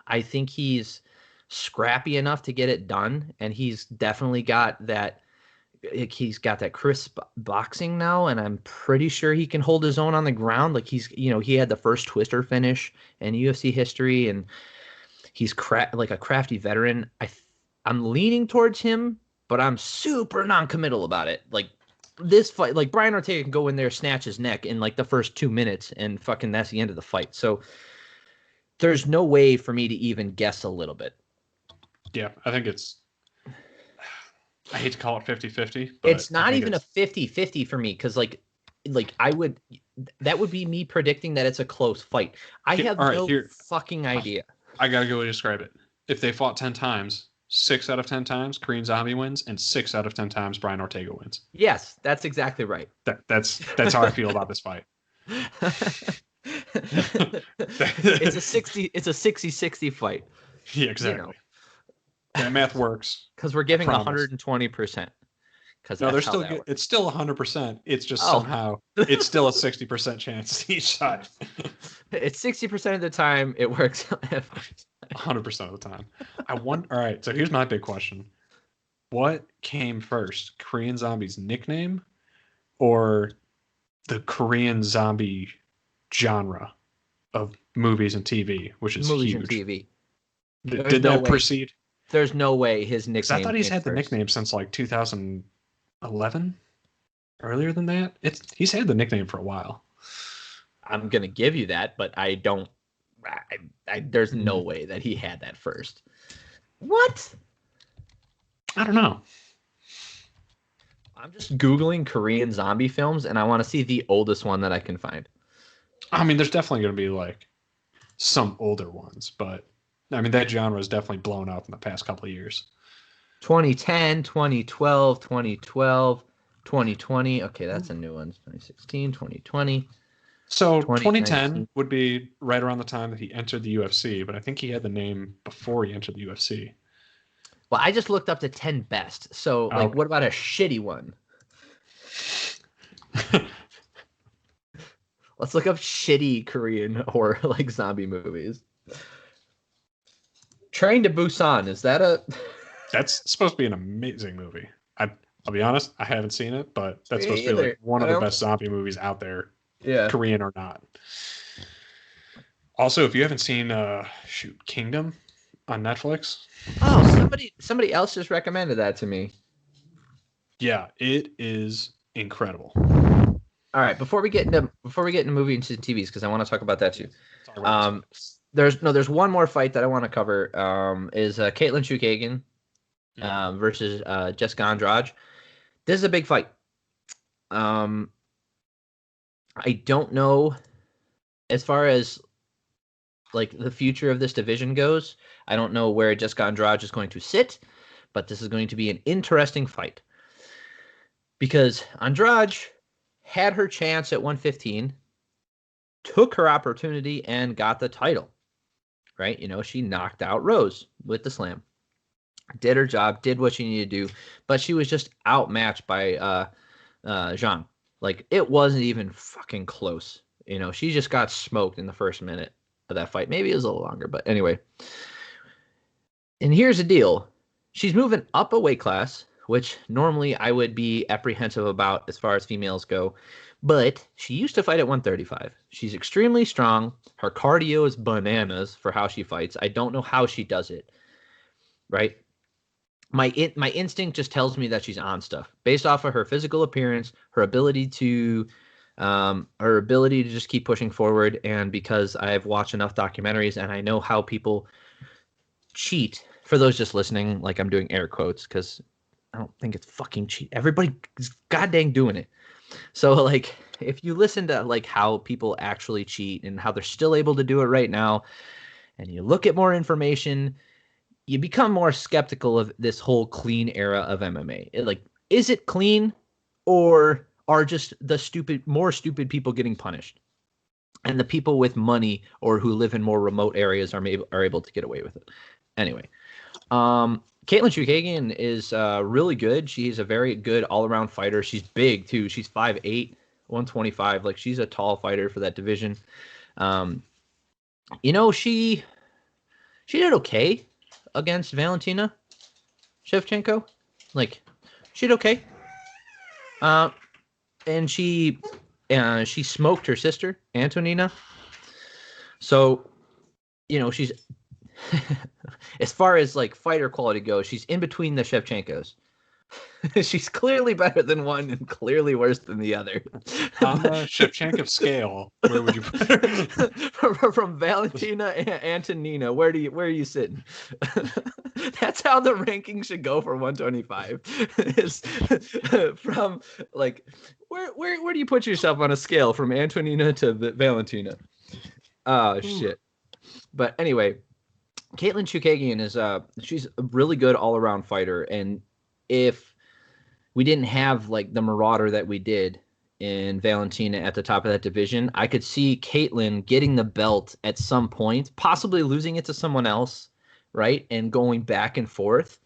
I think he's scrappy enough to get it done, and he's definitely got that. He's got that crisp boxing now, and I'm pretty sure he can hold his own on the ground. Like he had the first Twister finish in UFC history, and he's like a crafty veteran. I'm leaning towards him, but I'm super non-committal about it. Like this fight, like Brian Ortega can go in there, snatch his neck in like the first 2 minutes, and fucking that's the end of the fight. So there's no way for me to even guess a little bit. Yeah, I think I hate to call it 50-50, but it's not even a 50-50 for me because that would be me predicting that it's a close fight. I have no fucking idea. I gotta go describe it. If they fought 10 times, 6 out of 10 times Korean Zombie wins, and 6 out of 10 times Brian Ortega wins. Yes, that's exactly right. That's how I feel about this fight. It's a 60-60 fight. Yeah, exactly. That math works because we're giving 120%. Because no, it's still 100%. It's just somehow it's still a 60% chance each side. It's 60% of the time it works. 100% of the time. All right, so here's my big question: what came first, Korean Zombie's nickname, or the Korean Zombie genre of movies and TV, which is movies huge? And TV. Did that precede? There's no way his nickname. I thought he's had the nickname since like 2011. Earlier than that, he's had the nickname for a while. I'm gonna give you that, but I don't. There's no way that he had that first. What? I don't know. I'm just Googling Korean zombie films, and I want to see the oldest one that I can find. I mean, there's definitely going to be like some older ones, but I mean, that genre is definitely blown up in the past couple of years. 2010, 2012, 2020. Okay, that's a new one. 2016, 2020. So 2019. 2010 would be right around the time that he entered the UFC, but I think he had the name before he entered the UFC. Well, I just looked up the 10 best. So, like, what about a shitty one? Let's look up shitty Korean or like zombie movies. Train to Busan. Is that a? That's supposed to be an amazing movie. I'll be honest, I haven't seen it, but that's Me supposed to be like either. one of the best zombie movies out there, Yeah. Korean or not. Also, if you haven't seen Kingdom on Netflix. Oh, somebody else just recommended that to me. Yeah, it is incredible. All right, before we get into movies and TVs, because I want to talk about that too. There's one more fight that I want to cover. Is Caitlin Chukagian versus Jessica Andrade. This is a big fight. I don't know as far as like the future of this division goes. I don't know where Jessica Andrade is going to sit, but this is going to be an interesting fight because Andrade had her chance at 115, took her opportunity, and got the title. Right? You know, she knocked out Rose with the slam. Did her job, did what she needed to do, but she was just outmatched by Zhang. Like, it wasn't even fucking close. You know, she just got smoked in the first minute of that fight. Maybe it was a little longer, but anyway. And here's the deal. She's moving up a weight class, which normally I would be apprehensive about as far as females go. But she used to fight at 135. She's extremely strong. Her cardio is bananas for how she fights. I don't know how she does it. Right? My instinct just tells me that she's on stuff based off of her physical appearance, her ability to just keep pushing forward, and because I've watched enough documentaries and I know how people cheat. For those just listening, like I'm doing air quotes because I don't think it's fucking cheat. Everybody's goddamn doing it. So like if you listen to like how people actually cheat and how they're still able to do it right now, and you look at more information, you become more skeptical of this whole clean era of MMA. Is it clean, or are just the more stupid people getting punished? And the people with money or who live in more remote areas are able to get away with it. Anyway, Caitlin Chukagian is really good. She's a very good all-around fighter. She's big too. She's 5'8", 125. Like, she's a tall fighter for that division. You know, she did okay against Valentina Shevchenko. Like, she did okay. And she smoked her sister Antonina. So, you know, she's as far as like fighter quality goes, she's in between the Shevchenkos. She's clearly better than one and clearly worse than the other. On the Shevchenko scale, where would you put her? From Valentina and Antonina, where are you sitting? That's how the ranking should go for 125. Is from like where do you put yourself on a scale from Antonina to Valentina? Oh shit. But anyway, Caitlin Chukagian is she's a really good all-around fighter, and if we didn't have like the marauder that we did in Valentina at the top of that division, I could see Caitlin getting the belt at some point, possibly losing it to someone else, right, and going back and forth.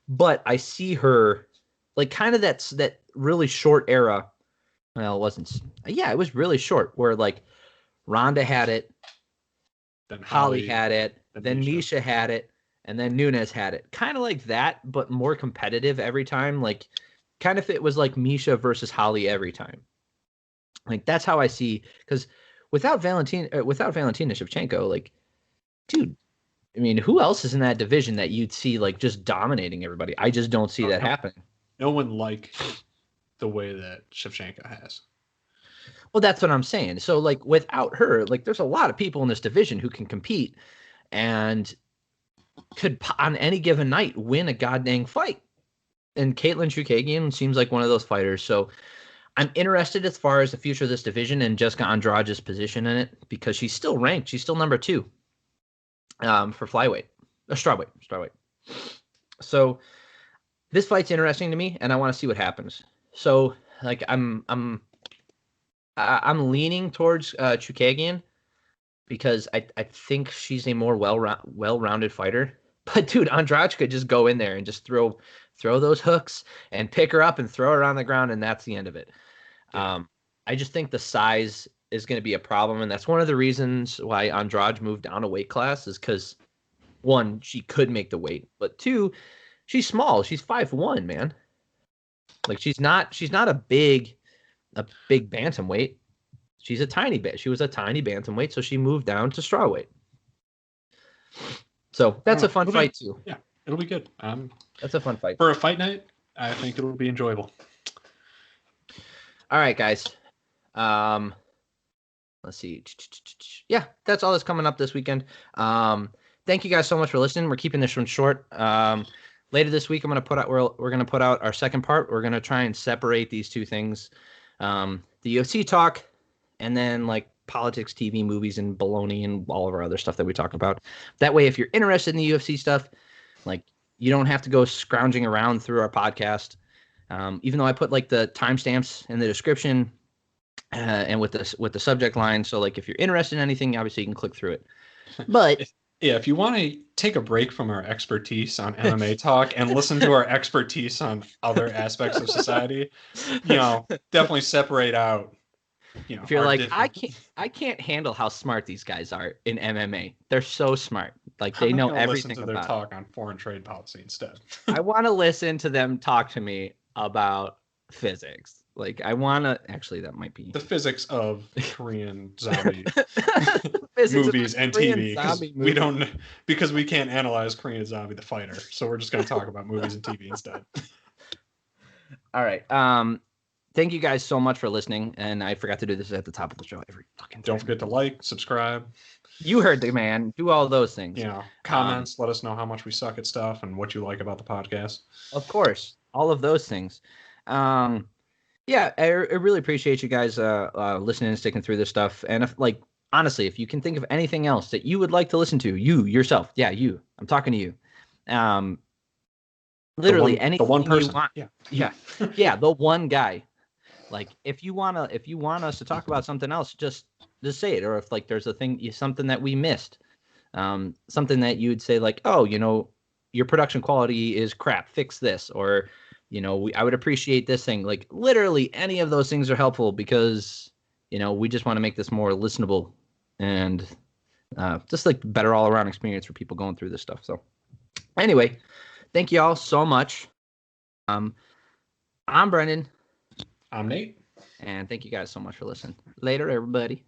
But I see her like kind of that really short era. Well, it wasn't. Yeah, it was really short, where like Ronda had it, then Holly had it, then Misha had it, and then Nunes had it. Kind of like that, but more competitive every time. Like, kind of it was like Misha versus Holly every time. Like, that's how I see. Because without Valentina Shevchenko, like, dude, I mean, who else is in that division that you'd see like just dominating everybody? I just don't see that happening. No one like the way that Shevchenko has. Well, that's what I'm saying. So, like, without her, like, there's a lot of people in this division who can compete and could, on any given night, win a goddamn fight. And Caitlin Chukagian seems like one of those fighters. So, I'm interested as far as the future of this division and Jessica Andrade's position in it, because she's still ranked. She's still number 2 for flyweight, strawweight. So, this fight's interesting to me, and I want to see what happens. So, Like I'm leaning towards Chukagian because I think she's a more well-rounded fighter. But dude, Andrade could just go in there and just throw those hooks and pick her up and throw her on the ground, and that's the end of it. Yeah. I just think the size is going to be a problem, and that's one of the reasons why Andrade moved down a weight class is because, one, she could make the weight, but two, she's small. She's 5'1", man. Like she's not a big bantamweight. She's a tiny bit. She was a tiny bantamweight, so she moved down to strawweight. So that's a fun fight too. Yeah, it'll be good. That's a fun fight for a fight night. I think it'll be enjoyable. All right, guys. Let's see. Yeah, that's all that's coming up this weekend. Thank you guys so much for listening. We're keeping this one short. Later this week, we're gonna put out our second part. We're gonna try and separate these two things, the UFC talk, and then like politics, TV, movies, and baloney, and all of our other stuff that we talk about. That way, if you're interested in the UFC stuff, like you don't have to go scrounging around through our podcast. Even though I put like the timestamps in the description and with the subject line, so like if you're interested in anything, obviously you can click through it. But yeah, if you want to take a break from our expertise on MMA talk and listen to our expertise on other aspects of society, definitely separate out. If you're like, I can't handle how smart these guys are in MMA. They're so smart. Like they know everything listen to their talk on foreign trade policy instead. I want to listen to them talk to me about physics. Like I want to actually that might be the physics of Korean zombie movies and TV because we can't analyze Korean Zombie the fighter. So we're just going to talk about movies and TV instead. All right. Thank you guys so much for listening. And I forgot to do this at the top of the show every fucking time. Don't forget to like, subscribe. You heard the man. Do all those things. Comments. Let us know how much we suck at stuff and what you like about the podcast. Of course. All of those things. Yeah, I really appreciate you guys listening and sticking through this stuff. And honestly, if you can think of anything else that you would like to listen to, you yourself, you, I'm talking to you. Literally anything the one person. You want. Yeah, the one guy. Like if you want us to talk about something else, just say it. Or if like there's something that we missed, something that you would say like, oh, your production quality is crap. Fix this. Or I would appreciate this thing. Like literally any of those things are helpful because, we just want to make this more listenable and just like better all around experience for people going through this stuff. So anyway, thank you all so much. I'm Brendan. I'm Nate. And thank you guys so much for listening. Later, everybody.